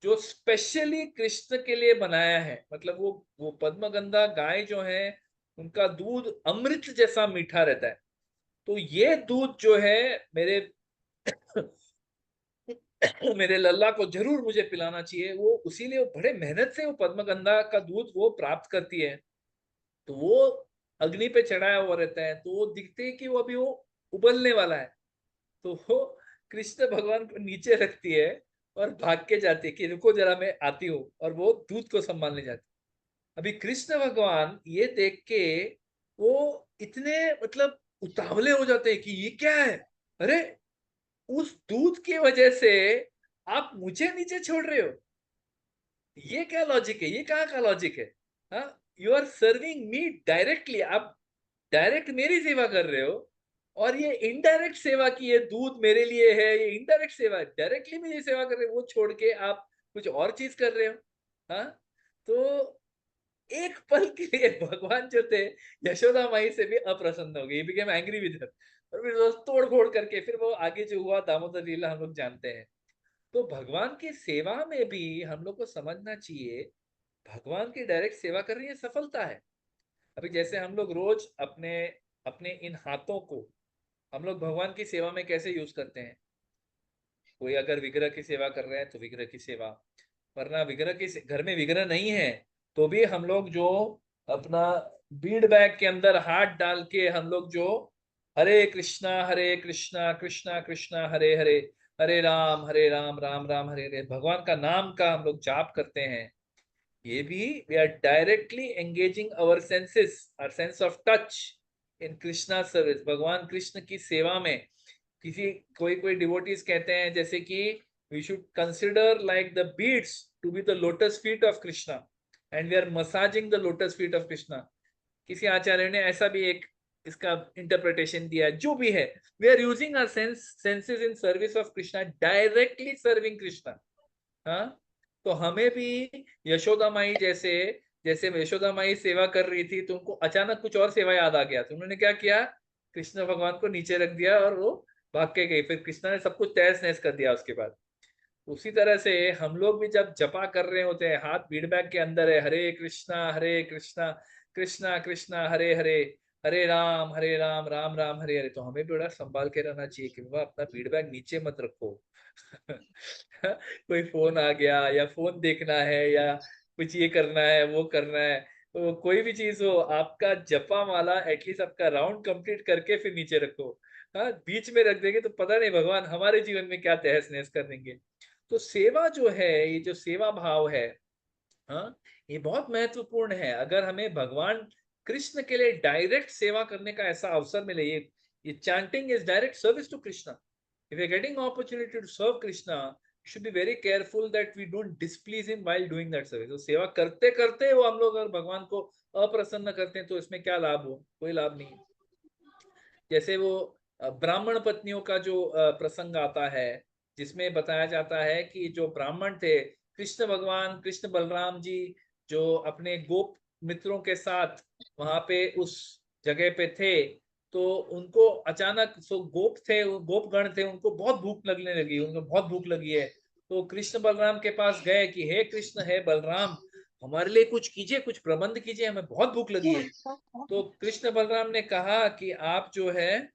[SPEAKER 1] जो स्पेशली कृष्ण के लिए बनाया है, मतलब वो पद्मगंधा गाय जो है, उनका दूध अमृत जैसा मीठा रहता है। तो ये दूध जो है मेरे मेरे लल्ला को जरूर मुझे पिलाना चाहिए। वो उसीलिए वो बड़े मेहनत से वो पद्मगंधा का दूध वो प्राप्त करती है। तो वो अग्नि पे चढ़ाया हुआ रहता है, तो वो दिखते है कि वो अभी वो उबलने वाला है। तो वो कृष्ण भगवान को नीचे रखती है और भाग के जाती है कि रुको जरा मैं आती हूँ, और वो दूध को संभालने जाती है। अभी कृष्ण भगवान ये देख के वो इतने मतलब उतावले हो जाते हैं कि ये क्या है, अरे उस दूध की वजह से आप मुझे नीचे छोड़ रहे हो, ये क्या लॉजिक है, ये कहाँ का लॉजिक है। हाँ, you are serving me directly, आप डायरेक्ट मेरी सेवा कर रहे हो, और ये इनडायरेक्ट सेवा की ये दूध मेरे लिए है, ये इनडायरेक्ट सेवा है, डायरेक्टली मेरी सेवा कर रहे हो, वो छोड़ के आप कुछ और चीज कर रहे हो। हाँ, तो एक पल के लिए भगवान जो थे यशोदा माई से भी अप्रसन्न हो गए, he became angry with her, और फिर वो तोड़ फोड़ करके फिर वो आगे जो हुआ दामोदर लीला हम लोग जानते हैं। तो भगवान की सेवा में भी हम लोग को समझना चाहिए, भगवान की डायरेक्ट सेवा कर रही है सफलता है। अभी जैसे हम लोग रोज अपने अपने इन हाथों को हम लोग भगवान की सेवा में कैसे यूज करते हैं। कोई अगर विग्रह की सेवा कर रहे हैं तो विग्रह की सेवा, वरना विग्रह की घर में विग्रह नहीं है तो भी हम लोग जो अपना बीड बैग के अंदर हाथ डाल के हम लोग जो हरे कृष्णा कृष्णा कृष्णा हरे हरे, हरे राम राम राम हरे हरे, भगवान का नाम का हम लोग जाप करते हैं। ये भी we are directly engaging our senses, our sense of touch in Krishna service, भगवान कृष्ण की सेवा में। किसी कोई कोई डिवोटीज कहते हैं जैसे कि we should consider like the beads to be the lotus feet of Krishna and we are massaging the lotus feet of Krishna. किसी आचार्य ने ऐसा भी एक इसका इंटरप्रिटेशन दिया है। जो भी है, we are using our senses in service of Krishna, directly serving Krishna. हाँ, तो हमें भी यशोदा माई जैसे, जैसे यशोदा माई सेवा कर रही थी तो उनको अचानक कुछ और सेवा याद आ गया, तो उन्होंने क्या किया, कृष्ण भगवान को नीचे रख दिया और वो भाग के गई, फिर कृष्णा ने सब कुछ तहस नहस कर दिया उसके बाद। उसी तरह से हम लोग भी जब जपा कर रहे होते हैं, हाथ बीड बैग के अंदर है, हरे कृष्णा कृष्णा कृष्णा हरे हरे, हरे राम राम राम हरे हरे, तो हमें भी बड़ा संभाल के रहना चाहिए कि बाबा अपना फीडबैक नीचे मत रखो। कोई फोन आ गया या फोन देखना है या कुछ ये करना है वो करना है, तो कोई भी चीज हो, आपका जपा माला एटलीस्ट आपका राउंड कंप्लीट करके फिर नीचे रखो। हाँ, बीच में रख देंगे तो पता नहीं भगवान हमारे जीवन में क्या तहस नहस कर देंगे। तो सेवा जो है, ये जो सेवा भाव है, हाँ, ये बहुत महत्वपूर्ण है। अगर हमें भगवान कृष्ण के लिए डायरेक्ट सेवा करने का ऐसा अवसर मिले, ये chanting is direct service to Krishna. If you're getting opportunity to serve Krishna, you should be very careful that we don't displease him while doing that service. तो सेवा करते करते वो हम लोग अगर भगवान को अप्रसन्न करते हैं तो इसमें क्या लाभ हो, कोई लाभ नहीं। जैसे वो ब्राह्मण पत्नियों का जो प्रसंग आता है, जिसमें बताया जाता है कि जो ब्राह्मण थे, कृष्ण भगवान कृष्ण बलराम जी जो अपने गोप मित्रों के साथ वहां पे उस जगह पे थे, तो उनको अचानक सो गोप थे, गोपगण थे, उनको बहुत भूख लगने लगी, उनको बहुत भूख लगी है। तो कृष्ण बलराम के पास गए कि हे कृष्ण, हे बलराम, हमारे लिए कुछ कीजिए, कुछ प्रबंध कीजिए, हमें बहुत भूख लगी है। तो कृष्ण बलराम ने कहा कि आप जो है,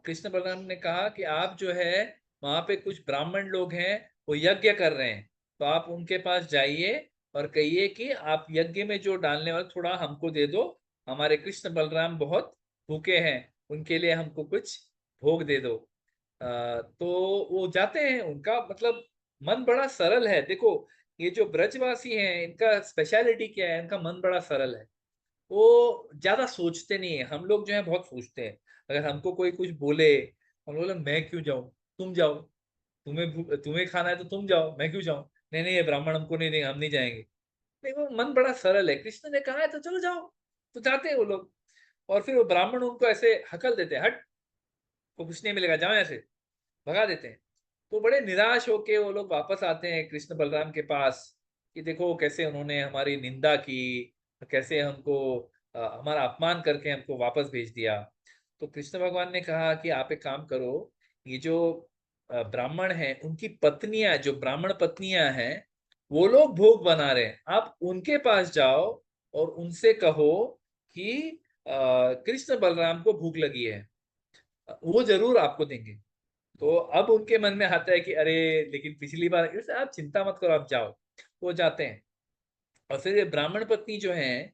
[SPEAKER 1] कृष्ण बलराम ने कहा कि आप जो है, वहां पे कुछ ब्राह्मण लोग हैं, वो यज्ञ कर रहे हैं, तो आप उनके पास जाइए और कहिए कि आप यज्ञ में जो डालने वाले थोड़ा हमको दे दो, हमारे कृष्ण बलराम बहुत भूखे हैं, उनके लिए हमको कुछ भोग दे दो। तो वो जाते हैं, उनका मतलब मन बड़ा सरल है। देखो, ये जो ब्रजवासी हैं, इनका स्पेशलिटी क्या है, इनका मन बड़ा सरल है, वो ज्यादा सोचते नहीं है। हम लोग जो है बहुत सोचते हैं। अगर हमको कोई कुछ बोले, हम बोले मैं क्यों जाऊं, तुम जाओ, तुम्हें खाना है तो तुम जाओ, मैं क्यों जाऊं, नहीं नहीं ये ब्राह्मण हमको नहीं देंगे, हम नहीं जाएंगे। नहीं, वो मन बड़ा सरल है, कृष्ण ने कहा है तो चलो जाओ, तो जाते हैं वो लोग। और फिर वो ब्राह्मण उनको ऐसे हकल देते हैं, हट, को कुछ नहीं मिलेगा, जाओ ऐसे, भगा देते हैं। तो बड़े निराश होके वो लोग वापस आते हैं कृष्ण बलराम के पास कि देखो कैसे उन्होंने हमारी निंदा की, कैसे हमको हमारा अपमान करके हमको वापस भेज दिया। तो कृष्ण भगवान ने कहा कि आप एक काम करो, ये जो ब्राह्मण हैं, उनकी पत्नियां, जो ब्राह्मण पत्नियां हैं, वो लोग भोग बना रहे हैं, आप उनके पास जाओ और उनसे कहो कि कृष्ण बलराम को भूख लगी है, वो जरूर आपको देंगे। तो अब उनके मन में आता है कि अरे लेकिन पिछली बार, इसे आप चिंता मत करो, आप जाओ। वो जाते हैं। और फिर ये ब्राह्मण पत्नी जो है,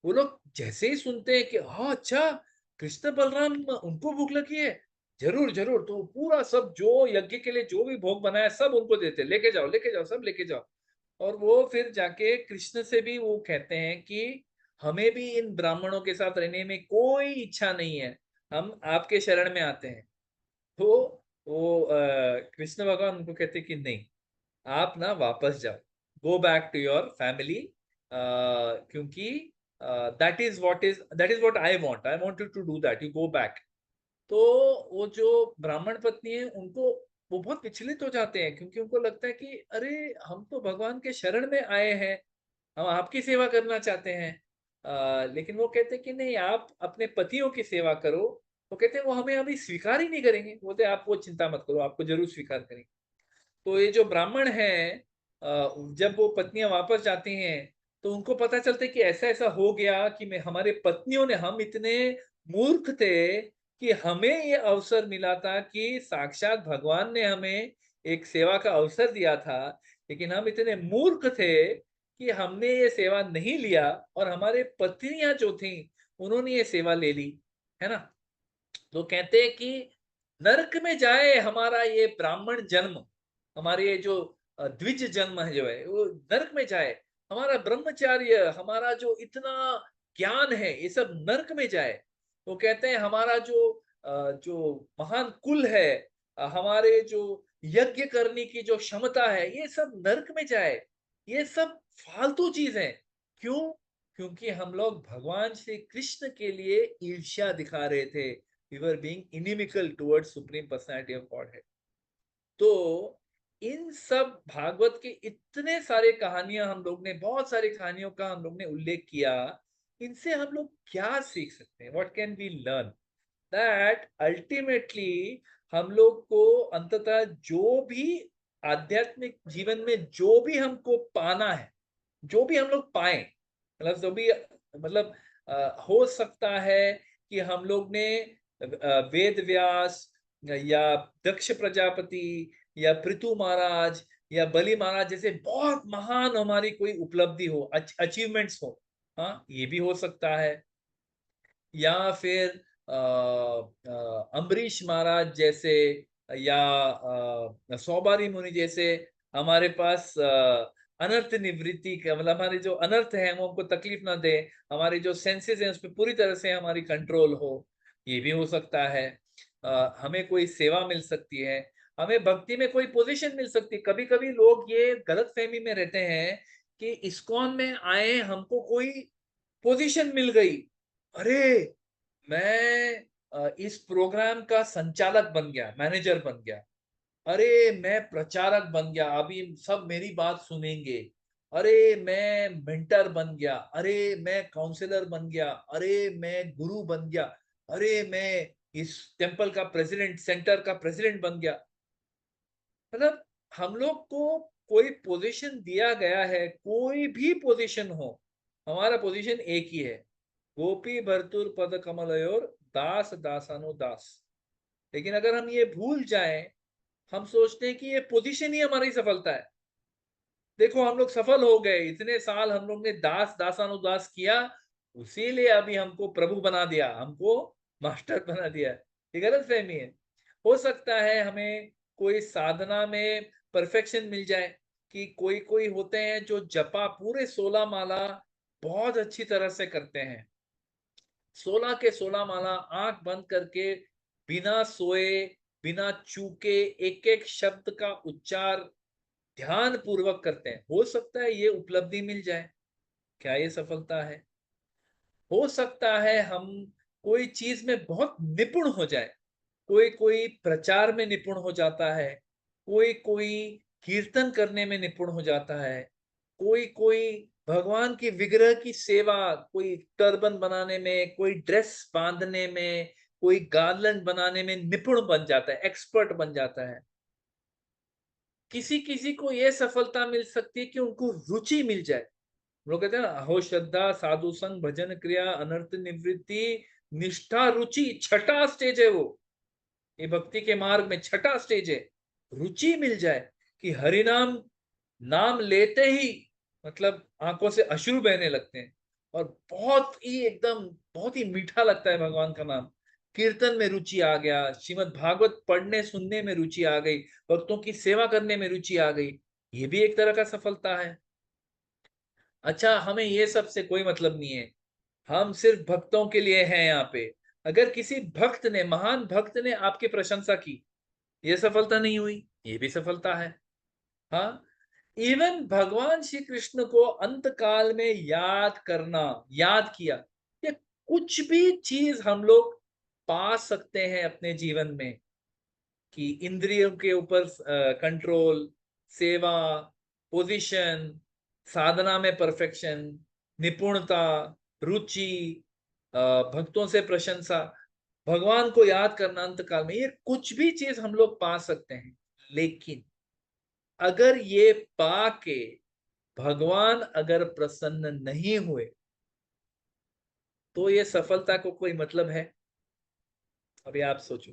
[SPEAKER 1] वो लोग जैसे ही सुनते हैं कि हाँ अच्छा, कृष्ण बलराम उनको भूख लगी है, जरूर जरूर, तो पूरा सब जो यज्ञ के लिए जो भी भोग बनाया सब उनको देते, लेके जाओ सब लेके जाओ। और वो फिर जाके कृष्ण से भी वो कहते हैं कि हमें भी इन ब्राह्मणों के साथ रहने में कोई इच्छा नहीं है, हम आपके शरण में आते हैं। तो वो कृष्ण भगवान उनको कहते हैं कि नहीं, आप ना वापस जाओ, go back to your family, क्योंकि that is what I want you to do that, you go back. तो वो जो ब्राह्मण पत्नी है, उनको वो बहुत विचलित हो जाते हैं, क्योंकि उनको लगता है कि अरे हम तो भगवान के शरण में आए हैं, हम आपकी सेवा करना चाहते हैं। लेकिन वो कहते हैं कि नहीं, आप अपने पतियों की सेवा करो। वो कहते हैं वो हमें अभी स्वीकार ही नहीं करेंगे। बोलते आप वो चिंता मत करो, आपको जरूर स्वीकार करेंगे। तो ये जो ब्राह्मण है, जब वो पत्नियां वापस जाती हैं, तो उनको पता चलता है कि ऐसा ऐसा हो गया कि मैं, हमारे पत्नियों ने, हम इतने मूर्ख थे कि हमें ये अवसर मिला था कि साक्षात भगवान ने हमें एक सेवा का अवसर दिया था, लेकिन हम इतने मूर्ख थे कि हमने ये सेवा नहीं लिया, और हमारे पत्नियां जो थी उन्होंने ये सेवा ले ली, है ना। तो कहते हैं कि नरक में जाए हमारा ये ब्राह्मण जन्म, हमारे ये जो द्विज जन्म है जो है, वो नरक में जाए। हमारा ब्रह्मचार्य, हमारा जो इतना ज्ञान है, ये सब नरक में जाए। वो कहते हैं हमारा जो महान कुल है, हमारे जो यज्ञ करने की जो क्षमता है, ये सब नरक में जाए। ये सब फालतू चीज है। क्यों? क्योंकि हम लोग भगवान श्री कृष्ण के लिए ईर्ष्या दिखा रहे थे। We were being inimical towards Supreme Personality of Godhead. तो इन सब भागवत के इतने सारे कहानियां, हम लोग ने बहुत सारी कहानियों का हम लोग ने उल्लेख किया। इनसे हम लोग क्या सीख सकते हैं? What can we learn? That ultimately हम लोग को अंततः जो भी आध्यात्मिक जीवन में जो भी हमको पाना है, जो भी हम लोग पाए, मतलब जो भी, मतलब हो सकता है कि हम लोग ने वेद व्यास या दक्ष प्रजापति या पृथु महाराज या बलि महाराज जैसे बहुत महान हमारी कोई उपलब्धि हो, अचीवमेंट्स हो, हाँ ये भी हो सकता है। या फिर अम्बरीश महाराज जैसे, या सौबारी मुनि जैसे हमारे पास अनर्थ निवृत्ति का, मतलब हमारे जो अनर्थ है वो हमको तकलीफ ना दे, हमारी जो सेंसेस है उस पर पूरी तरह से हमारी कंट्रोल हो, ये भी हो सकता है। हमें कोई सेवा मिल सकती है, हमें भक्ति में कोई पोजीशन मिल सकती है। कभी कभी लोग ये गलत फहमी में रहते हैं कि इस्कॉन में आए, हमको कोई पोजीशन मिल गई, अरे मैं इस प्रोग्राम का संचालक बन गया, मैनेजर बन गया, अरे मैं प्रचारक बन गया, अभी सब मेरी बात सुनेंगे, अरे मैं मेंटर बन गया, अरे मैं काउंसलर बन गया, अरे मैं गुरु बन गया, अरे मैं इस टेम्पल का प्रेसिडेंट, सेंटर का प्रेसिडेंट बन गया। मतलब हम लोग को कोई पोजीशन दिया गया है, कोई भी पोजीशन हो, हमारा पोजीशन एक ही है, गोपी भर्तुर पद कमलयोर दास दासानो दास। लेकिन अगर हम ये भूल जाएं, हम सोचते हैं कि ये पोजीशन ही हमारी सफलता है। देखो हम लोग सफल हो गए, इतने साल हम लोग ने दास दासानुदास किया, उसीलिए अभी हमको प्रभु बना दिया, हमको मास्टर बना दिया। ये गलत फहमी है। हो सकता है हमें कोई साधना में परफेक्शन मिल जाए, कि कोई कोई होते हैं जो जपा पूरे 16 माला बहुत अच्छी तरह से करते हैं, 16 के 16 माला आंख बंद करके, बिना सोए, बिना चूके, एक एक शब्द का उच्चार ध्यान पूर्वक करते हैं। हो सकता है ये उपलब्धि मिल जाए। क्या ये सफलता है? हो सकता है हम कोई चीज में बहुत निपुण हो जाए, कोई कोई प्रचार में निपुण हो जाता है, कोई कोई कीर्तन करने में निपुण हो जाता है, कोई कोई भगवान की विग्रह की सेवा, कोई टर्बन बनाने में, कोई ड्रेस बांधने में, कोई गार्लैंड बनाने में निपुण बन जाता है, एक्सपर्ट बन जाता है। किसी किसी को यह सफलता मिल सकती है कि उनको रुचि मिल जाए। हम लोग कहते हैं ना, अहो श्रद्धा साधु संग भजन क्रिया अनर्थ निवृत्ति निष्ठा रुचि, छठा स्टेज है वो। ये भक्ति के मार्ग में छठा स्टेज है, रुचि मिल जाए कि हरिनाम नाम लेते ही मतलब आंखों से अश्रु बहने लगते हैं और बहुत ही मीठा लगता है भगवान का नाम। कीर्तन में रुचि आ गया, श्रीमद् भागवत पढ़ने सुनने में रुचि आ गई, भक्तों की सेवा करने में रुचि आ गई, ये भी एक तरह का सफलता है। अच्छा, हमें ये सब से कोई मतलब नहीं है, हम सिर्फ भक्तों के लिए हैं यहाँ पे। अगर किसी भक्त ने, महान भक्त ने आपकी प्रशंसा की, ये सफलता नहीं हुई, ये भी सफलता है। हाँ, इवन भगवान श्री कृष्ण को अंत काल में याद करना, याद किया, ये कुछ भी चीज हम लोग पा सकते हैं अपने जीवन में, कि इंद्रियों के ऊपर कंट्रोल, सेवा, पोजीशन, साधना में परफेक्शन, निपुणता, रुचि, भक्तों से प्रशंसा, भगवान को याद करना अंत काल में, ये कुछ भी चीज हम लोग पा सकते हैं। लेकिन अगर ये पा के भगवान अगर प्रसन्न नहीं हुए तो ये सफलता को कोई मतलब है? अभी आप सोचो,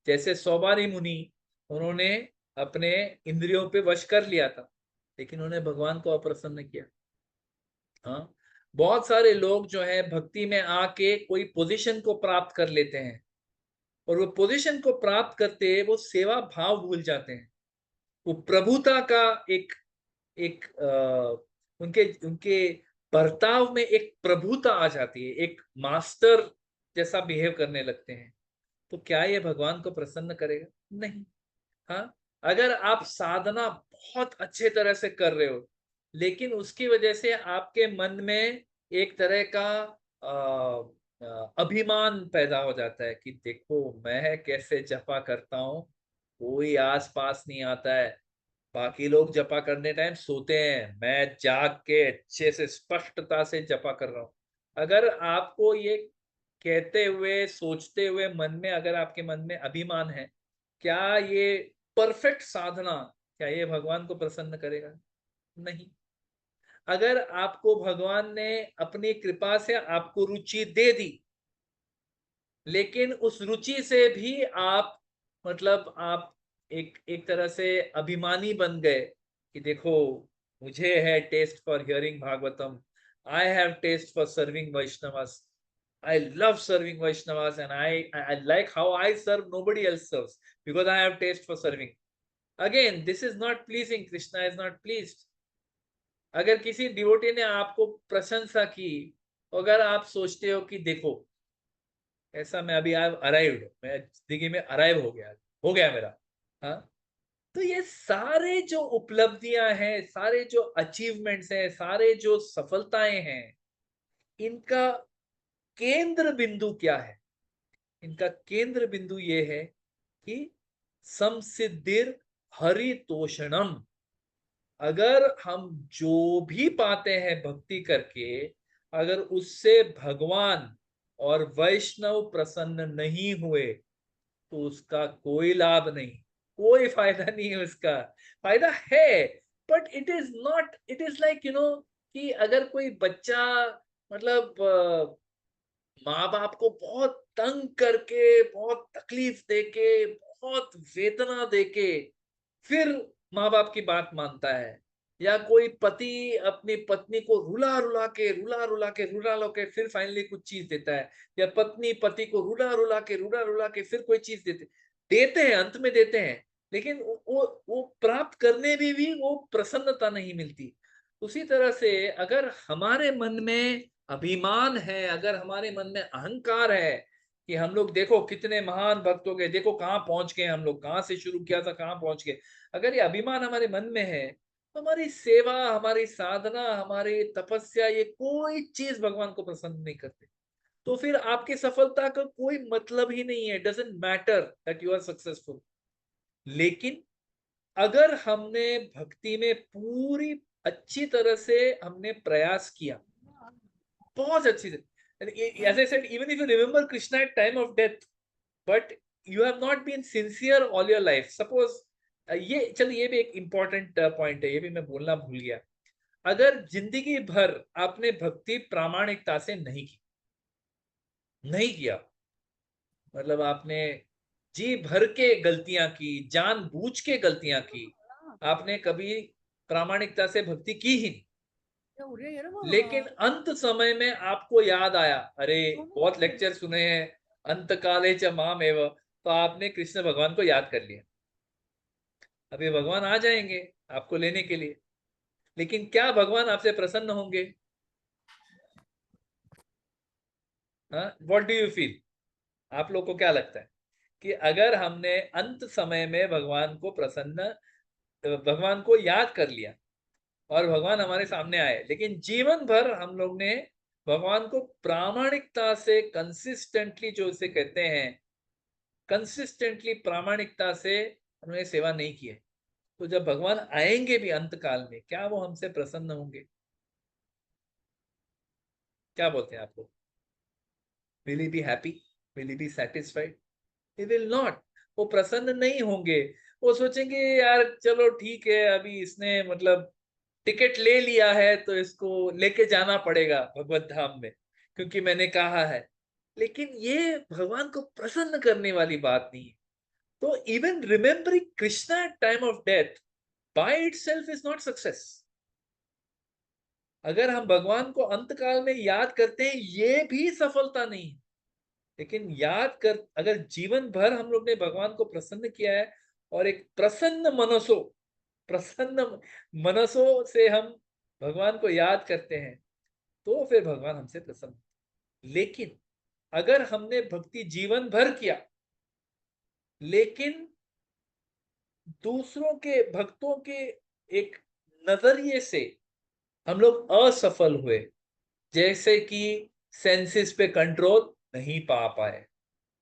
[SPEAKER 1] जैसे सौबारी मुनि, उन्होंने अपने इंद्रियों पे वश कर लिया था, लेकिन उन्होंने भगवान को अप्रसन्न किया। हाँ, बहुत सारे लोग जो है भक्ति में आके कोई पोजीशन को प्राप्त कर लेते हैं, और वो पोजीशन को प्राप्त करते वो सेवा भाव भूल जाते हैं। वो प्रभुता का एक एक उनके उनके बर्ताव में एक प्रभुता आ जाती है, एक मास्टर जैसा बिहेव करने लगते हैं। तो क्या ये भगवान को प्रसन्न करेगा? नहीं। हाँ, अगर आप साधना बहुत अच्छे तरह से कर रहे हो, लेकिन उसकी वजह से आपके मन में एक तरह का अभिमान पैदा हो जाता है कि देखो मैं कैसे जपा करता हूँ, कोई आस पास नहीं आता है, बाकी लोग जपा करने टाइम सोते हैं, मैं जाग के अच्छे से स्पष्टता से जपा कर रहा हूँ। अगर आपको ये कहते हुए, सोचते हुए मन में, अगर आपके मन में अभिमान है, क्या ये परफेक्ट साधना, क्या ये भगवान को प्रसन्न करेगा? नहीं। अगर आपको भगवान ने अपनी कृपा से आपको रुचि दे दी, लेकिन उस रुचि से भी आप मतलब आप एक एक तरह से अभिमानी बन गए कि देखो मुझे है taste for hearing Bhagavatam, I have taste for serving Vaishnavas, I love serving Vaishnavas and I like how I serve, nobody else serves, because I have taste for serving. Again, this is not pleasing, Krishna is not pleased. अगर किसी devotee ने आपको प्रशंसा की, अगर आप सोचते हो कि देखो ऐसा मैं अभी अराइव्ड, मैं जिंदगी में अराइव हो गया मेरा, हाँ, तो ये सारे जो उपलब्धियां हैं, सारे जो अचीवमेंट्स हैं, सारे जो सफलताएं हैं, इनका केंद्र बिंदु क्या है? इनका केंद्र बिंदु ये है कि समसिद्धिर हरितोषणम। अगर हम जो भी पाते हैं भक्ति करके, अगर उससे भगवान और वैष्णव प्रसन्न नहीं हुए तो उसका कोई लाभ नहीं, कोई फायदा नहीं है। उसका फायदा है, but it is not, it is like कि अगर कोई बच्चा मतलब माँ बाप को बहुत तंग करके, बहुत तकलीफ देके, बहुत वेदना देके फिर माँ बाप की बात मानता है, या कोई पति अपनी पत्नी को रुला रुला के फिर फाइनली कुछ चीज देता है, या पत्नी पति को रुला रुला के फिर कोई चीज देते हैं, अंत में देते हैं, लेकिन वो प्राप्त करने में भी वो प्रसन्नता नहीं मिलती। उसी तरह से अगर हमारे मन में अभिमान है, अगर हमारे मन में अहंकार है कि हम लोग देखो कितने महान भक्त हो गए, देखो कहाँ पहुंच गए, हम लोग कहाँ से शुरू किया था कहाँ पहुंच गए, अगर ये अभिमान हमारे मन में है तो हमारी सेवा, हमारी साधना, हमारी तपस्या, ये कोई चीज भगवान को प्रसन्न नहीं करते। तो फिर आपकी सफलता का कोई मतलब ही नहीं है, doesn't matter that you are successful. लेकिन अगर हमने भक्ति में पूरी अच्छी तरह से हमने प्रयास किया, बहुत अच्छी से, as I said, even if you remember Krishna at time of death, but you have not been sincere all your life, suppose ये चलिए, ये भी एक important point है, ये भी मैं बोलना भूल गया। अगर जिंदगी भर आपने भक्ति प्रामाणिकता से नहीं किया, मतलब आपने जी भर के गलतियां की, जानबूझ के गलतियां की, आपने कभी प्रामाणिकता से भक्ति की ही नहीं। लेकिन अंत समय में आपको याद आया, अरे बहुत लेक्चर सुने हैं, अंत काले च माम एव, तो आपने कृष्ण भगवान को याद कर लिया। अभी भगवान आ जाएंगे आपको लेने के लिए, लेकिन क्या भगवान आपसे प्रसन्न होंगे? What do you feel? आप लोग को क्या लगता है कि अगर हमने अंत समय में भगवान को याद कर लिया और भगवान हमारे सामने आए, लेकिन जीवन भर हम लोग ने भगवान को प्रामाणिकता से कंसिस्टेंटली, जो इसे कहते हैं कंसिस्टेंटली प्रामाणिकता से हमने सेवा नहीं की है, तो जब भगवान आएंगे भी अंत काल में, क्या वो हमसे प्रसन्न होंगे? क्या बोलते हैं आप लोग? Will he be happy? Will he be satisfied? He will not. वो प्रसन्न नहीं होंगे। वो सोचेंगे यार चलो ठीक है, अभी इसने मतलब टिकट ले लिया है तो इसको लेके जाना पड़ेगा भगवत धाम में, क्योंकि मैंने कहा है। लेकिन ये भगवान को प्रसन्न करने वाली बात नहीं है। तो even remembering Krishna at time of death by itself is not success. अगर हम भगवान को अंत काल में याद करते हैं, ये भी सफलता नहीं है। लेकिन याद कर, अगर जीवन भर हम लोग ने भगवान को प्रसन्न किया है और एक प्रसन्न मनसों से हम भगवान को याद करते हैं, तो फिर भगवान हमसे प्रसन्न। लेकिन अगर हमने भक्ति जीवन भर किया, लेकिन दूसरों के भक्तों के एक नजरिए से हम लोग असफल हुए, जैसे कि सेंसेस पे कंट्रोल नहीं पा पाए,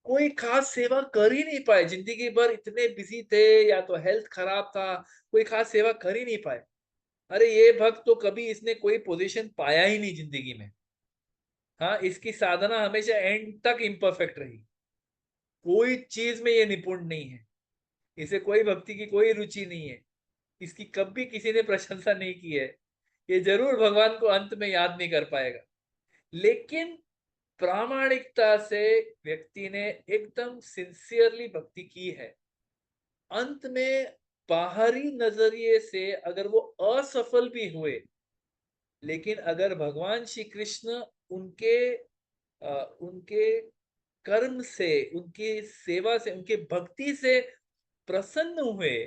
[SPEAKER 1] कोई खास सेवा कर ही नहीं पाए, जिंदगी भर इतने बिजी थे या तो हेल्थ खराब था, कोई खास सेवा कर ही नहीं पाए। अरे ये भक्त तो कभी इसने कोई पोजीशन पाया ही नहीं जिंदगी में। हाँ, इसकी साधना हमेशा एंड तक इम्परफेक्ट रही, कोई चीज में ये निपुण नहीं है, इसे कोई भक्ति की कोई रुचि नहीं है, इसकी कभी किसी ने प्रशंसा नहीं की है, ये जरूर भगवान को अंत में याद नहीं कर पाएगा। लेकिन प्रामाणिकता से व्यक्ति ने एकदम सिंसियरली भक्ति की है, अंत में बाहरी नजरिए से अगर वो असफल भी हुए, लेकिन अगर भगवान श्री कृष्ण उनके कर्म से, उनकी सेवा से, उनकी भक्ति से प्रसन्न हुए,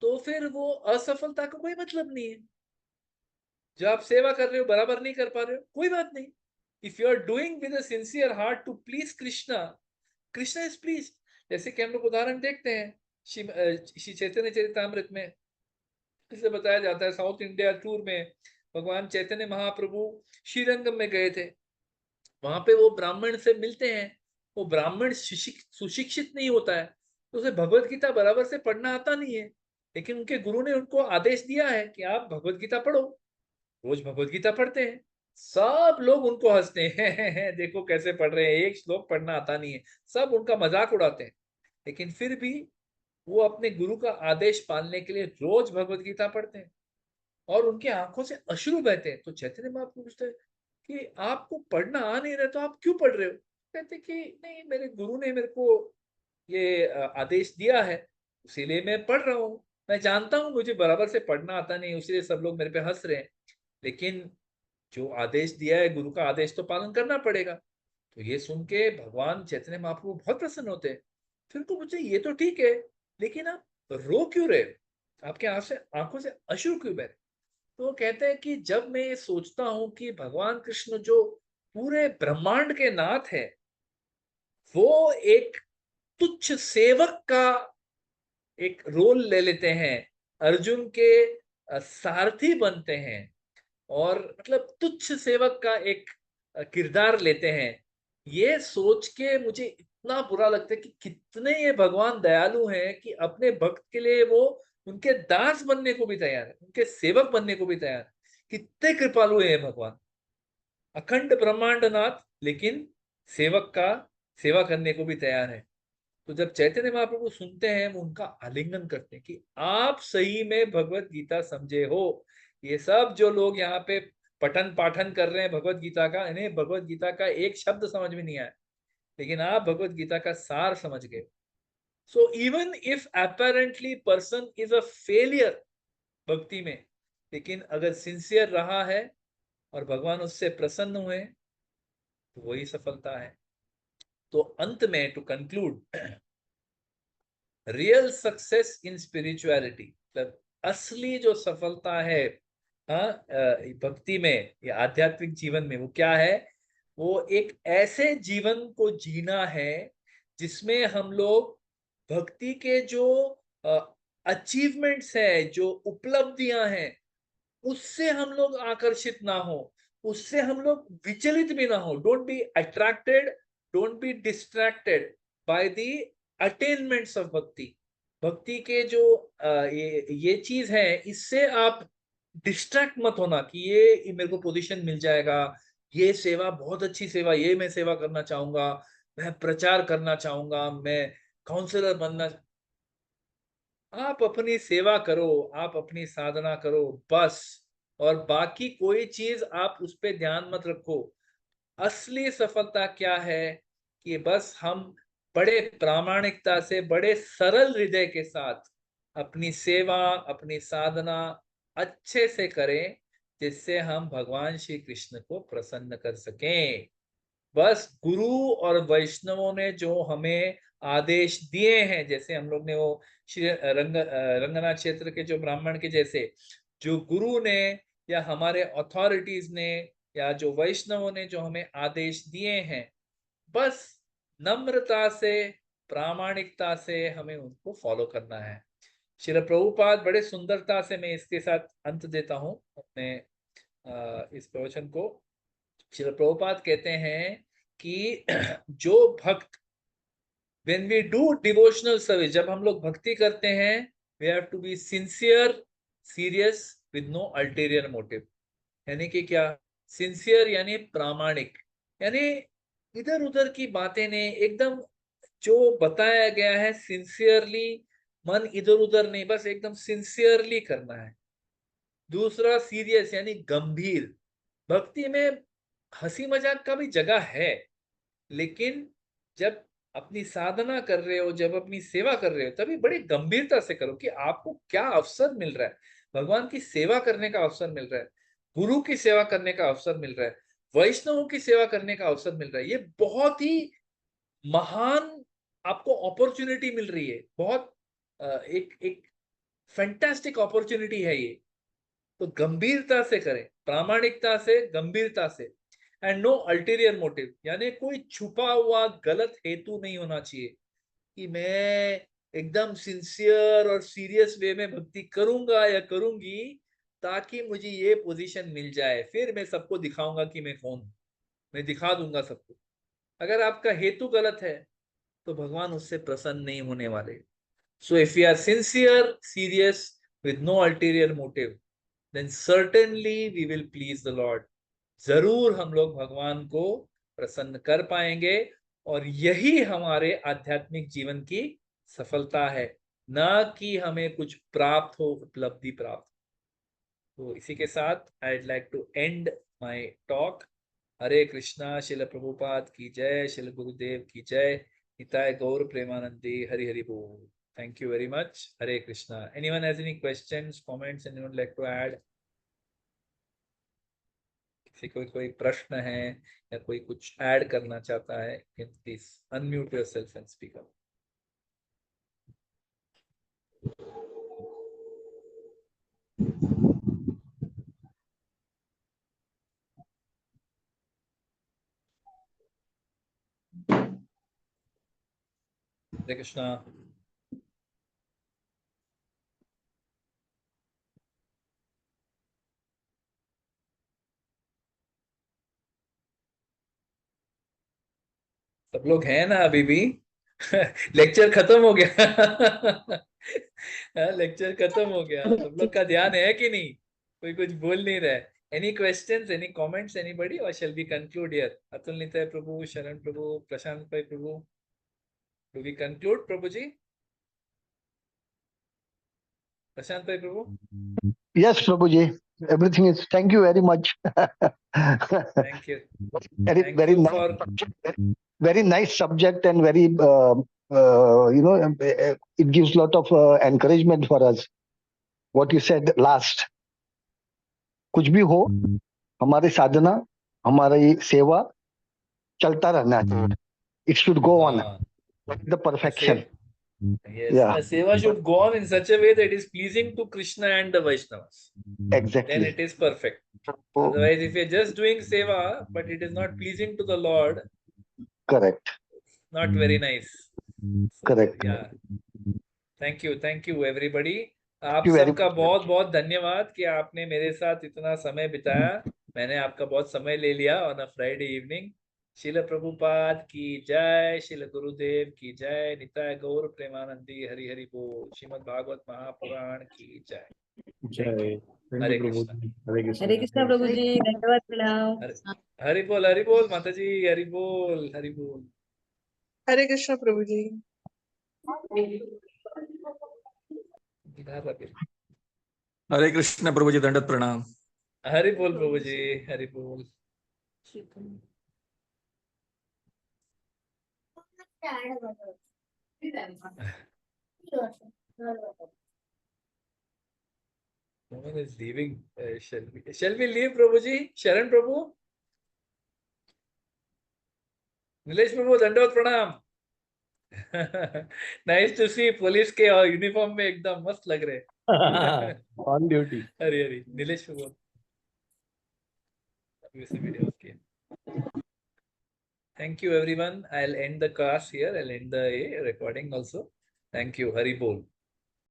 [SPEAKER 1] तो फिर वो असफलता का कोई मतलब नहीं है। जो आप सेवा कर रहे हो बराबर नहीं कर पा रहे हो, कोई बात नहीं। If you are doing with a sincere heart to please Krishna, Krishna is please. जैसे कि हम लोग उदाहरण देखते हैं श्री चैतन्य चरितामृत में, इसे बताया जाता है साउथ इंडिया टूर में भगवान चैतन्य महाप्रभु श्रीरंगम में गए थे। वहां पे वो ब्राह्मण से मिलते हैं, वो ब्राह्मण सुशिक्षित नहीं होता है, तो उसे भगवत गीता बराबर से पढ़ना आता नहीं है, लेकिन उनके गुरु ने उनको आदेश दिया है कि आप भगवत गीता पढ़ो। रोज भगवत गीता पढ़ते हैं, सब लोग उनको हंसते हैं देखो कैसे पढ़ रहे हैं, एक श्लोक पढ़ना आता नहीं है, सब उनका मजाक उड़ाते हैं। लेकिन फिर भी वो अपने गुरु का आदेश पालने के लिए रोज भगवत गीता पढ़ते हैं और उनकी आंखों से अश्रु बहते हैं। तो चैतन्य महाप्रभु पूछते हैं कि आपको पढ़ना आ नहीं रहा तो आप क्यों पढ़ रहे हो? कहते कि नहीं, मेरे गुरु ने मेरे को ये आदेश दिया है, इसीलिए मैं पढ़ रहा हूँ। मैं जानता हूँ मुझे बराबर से पढ़ना आता नहीं, इसलिए सब लोग मेरे पे हंस रहे हैं, लेकिन जो आदेश दिया है, गुरु का आदेश तो पालन करना पड़ेगा। तो ये सुन के भगवान चैतन्य महाप्रभु बहुत प्रसन्न होते हैं। फिर उनको पूछे ये तो ठीक है, लेकिन आप रो क्यों रहे हो, आपके आंखों से अश्रु क्यों बह रहे? तो वो कहते हैं कि जब मैं ये सोचता हूं कि भगवान कृष्ण जो पूरे ब्रह्मांड के नाथ है, वो एक तुच्छ सेवक का एक रोल ले लेते हैं, अर्जुन के सारथी बनते हैं, और मतलब तुच्छ सेवक का एक किरदार लेते हैं। ये सोच के मुझे इतना बुरा लगता है कि कितने ये भगवान दयालु हैं कि अपने भक्त के लिए वो उनके दास बनने को भी तैयार है, उनके सेवक बनने को भी तैयार है। कितने कृपालु है भगवान, अखंड ब्रह्मांड नाथ, लेकिन सेवक का सेवा करने को भी तैयार है। तो जब चैतन्य महाप्रभु सुनते हैं, वो उनका आलिंगन करते हैं कि आप सही में भगवत गीता समझे हो। ये सब जो लोग यहाँ पे पठन पाठन कर रहे हैं भगवत गीता का, इन्हें भगवत गीता का एक शब्द समझ में नहीं आया, लेकिन आप भगवत गीता का सार समझ गए। So even if apparently person is a failure भक्ति में, लेकिन अगर सिंसियर रहा है और भगवान उससे प्रसन्न हुए तो वही सफलता है। तो अंत में to conclude, real success in spirituality, मतलब असली जो सफलता है भक्ति में या आध्यात्मिक जीवन में, वो क्या है? वो एक ऐसे जीवन को जीना है जिसमें हम लोग भक्ति के जो अचीवमेंट्स है, जो उपलब्धियां हैं, उससे हम लोग आकर्षित ना हो, उससे हम लोग विचलित भी ना हो। Don't be attracted, don't be distracted by the attainments of भक्ति। भक्ति के जो ये चीज है, इससे आप डिस्ट्रैक्ट मत होना कि ये मेरे को पोजीशन मिल जाएगा, ये सेवा बहुत अच्छी सेवा, ये मैं सेवा करना चाहूंगा, मैं प्रचार करना चाहूंगा, मैं काउंसलर बनना। आप अपनी सेवा करो, आप अपनी साधना करो बस, और बाकी कोई चीज आप उस पर ध्यान मत रखो। असली सफलता क्या है कि बस हम बड़े प्रामाणिकता से, बड़े सरल हृदय के साथ अपनी सेवा, अपनी साधना अच्छे से करें, जिससे हम भगवान श्री कृष्ण को प्रसन्न कर सकें। बस गुरु और वैष्णवों ने जो हमें आदेश दिए हैं, जैसे हम लोग ने वो श्री रंगनाथ क्षेत्र के जो ब्राह्मण के जैसे जो गुरु ने या हमारे अथॉरिटीज ने या जो वैष्णवों ने जो हमें आदेश दिए हैं, बस नम्रता से, प्रामाणिकता से हमें उनको फॉलो करना है। श्रील प्रभुपाद बड़े सुंदरता से, मैं इसके साथ अंत देता हूं अपने इस प्रवचन को। श्रील प्रभुपाद कहते हैं कि जो भक्त, when we do devotional service, जब हम लोग भक्ति करते हैं, we have to be sincere, serious with no ulterior motive। यानी कि क्या? सिंसियर यानी प्रामाणिक, यानी इधर उधर की बातें ने, एकदम जो बताया गया है सिंसियरली, मन इधर उधर नहीं, बस एकदम सिंसियरली करना है। दूसरा सीरियस यानी गंभीर। भक्ति में हंसी मजाक का भी जगह है, लेकिन जब अपनी साधना कर रहे हो, जब अपनी सेवा कर रहे हो, तभी बड़ी गंभीरता से करो कि आपको क्या अवसर मिल रहा है। भगवान की सेवा करने का अवसर मिल रहा है, गुरु की सेवा करने का अवसर मिल रहा है, वैष्णवों की सेवा करने का अवसर मिल रहा है। ये बहुत ही महान आपको अपॉर्चुनिटी मिल रही है, बहुत एक एक फैंटास्टिक अपॉर्चुनिटी है ये। तो गंभीरता से करें, प्रामाणिकता से, गंभीरता से, एंड नो अल्टीरियर मोटिव, यानी कोई छुपा हुआ गलत हेतु नहीं होना चाहिए कि मैं एकदम सिंसियर और सीरियस वे में भक्ति करूंगा या करूंगी ताकि मुझे ये पोजीशन मिल जाए, फिर मैं सबको दिखाऊंगा कि मैं कौन हूं, मैं दिखा दूंगा सबको। अगर आपका हेतु गलत है तो भगवान उससे प्रसन्न नहीं होने वाले। So if you are sincere, serious with no ulterior motive, then certainly we will please the Lord। जरूर हम लोग भगवान को प्रसन्न कर पाएंगे, और यही हमारे आध्यात्मिक जीवन की सफलता है, ना कि हमें कुछ प्राप्त हो, उपलब्धि प्राप्त। तो इसी के साथ I'd like to end my talk। हरे कृष्णा। शिल प्रभुपाद की जय, शिल गुरुदेव की जय, निताय गौर प्रेमानंदी, हरि हरि बोल। Thank you very much। Hare Krishna। Anyone has any questions, comments, anyone like to add? किसी को कोई प्रश्न है या कोई कुछ ऐड करना चाहता है, please unmute yourself and speak up. Hare Krishna. सब लोग हैं ना अभी भी? लेक्चर खत्म हो गया। लेक्चर खत्म हो गया, सब लोग का ध्यान है कि नहीं? कोई कुछ बोल नहीं रहा है। Any questions, any comments, anybody, और shall we conclude here? Atul Nitai Prabhu, Sharan Prabhu, Prashant Bhai Prabhu, do we conclude Prabhu ji? Prashant Bhai Prabhu?
[SPEAKER 6] Yes, Prabhuji. Everything is. Thank you very much.
[SPEAKER 1] Thank you।
[SPEAKER 6] Very,
[SPEAKER 1] Thank
[SPEAKER 6] very
[SPEAKER 1] you
[SPEAKER 6] nice.
[SPEAKER 1] for
[SPEAKER 6] very nice subject and very, it gives lot of encouragement for us. What you said last, कुछ भी हो, हमारी साधना, हमारी सेवा चलता रहना चाहिए. It should go on.
[SPEAKER 1] हाँ,
[SPEAKER 6] The perfection.
[SPEAKER 1] yes,
[SPEAKER 6] Yeah.
[SPEAKER 1] a seva should go on in such a way that it is pleasing to Krishna and the Vaishnavas. Then
[SPEAKER 6] Exactly.
[SPEAKER 1] it is perfect.
[SPEAKER 6] So,
[SPEAKER 1] Otherwise, if you're just doing seva, but it is not pleasing to the Lord,
[SPEAKER 6] correct.
[SPEAKER 1] not very nice. So,
[SPEAKER 6] Correct.
[SPEAKER 1] yeah. Thank you everybody. आप
[SPEAKER 6] you very
[SPEAKER 1] सबका
[SPEAKER 6] much.
[SPEAKER 1] बहुत बहुत धन्यवाद कि आपने मेरे साथ इतना समय बिताया. मैंने आपका बहुत समय ले लिया ऑन अ फ्राइडे इवनिंग. शिल प्रभुपाद की जय, शिल गुरुदेव की जय, निताय गौर प्रेमानंदी, हरि हरि बोल. श्रीमद् भागवत महापुराण की जय.
[SPEAKER 7] जय.
[SPEAKER 1] हरे कृष्ण.
[SPEAKER 4] हरे कृष्णा प्रभु जी, धन्यवाद, प्रणाम.
[SPEAKER 1] हरि बोल माता जी, हरि बोल, हरि बोल.
[SPEAKER 8] हरे कृष्ण प्रभु जी.
[SPEAKER 7] हरे कृष्ण प्रभु जी, दंडवत प्रणाम.
[SPEAKER 1] हरि बोल प्रभु जी, हरि बोल. No one is leaving. Shall we leave, Prabhuji? Sharan Prabhu? Nilesh Prabhu, Dandavат Pranam. Nice to see police के यूनिफॉर्म में एकदम मस्त लग रहे.
[SPEAKER 7] On duty.
[SPEAKER 1] Hari Hari. Nilesh Prabhu. Thank you everyone. I'll end the class here. I'll end the recording also. Thank you. Hari Bol.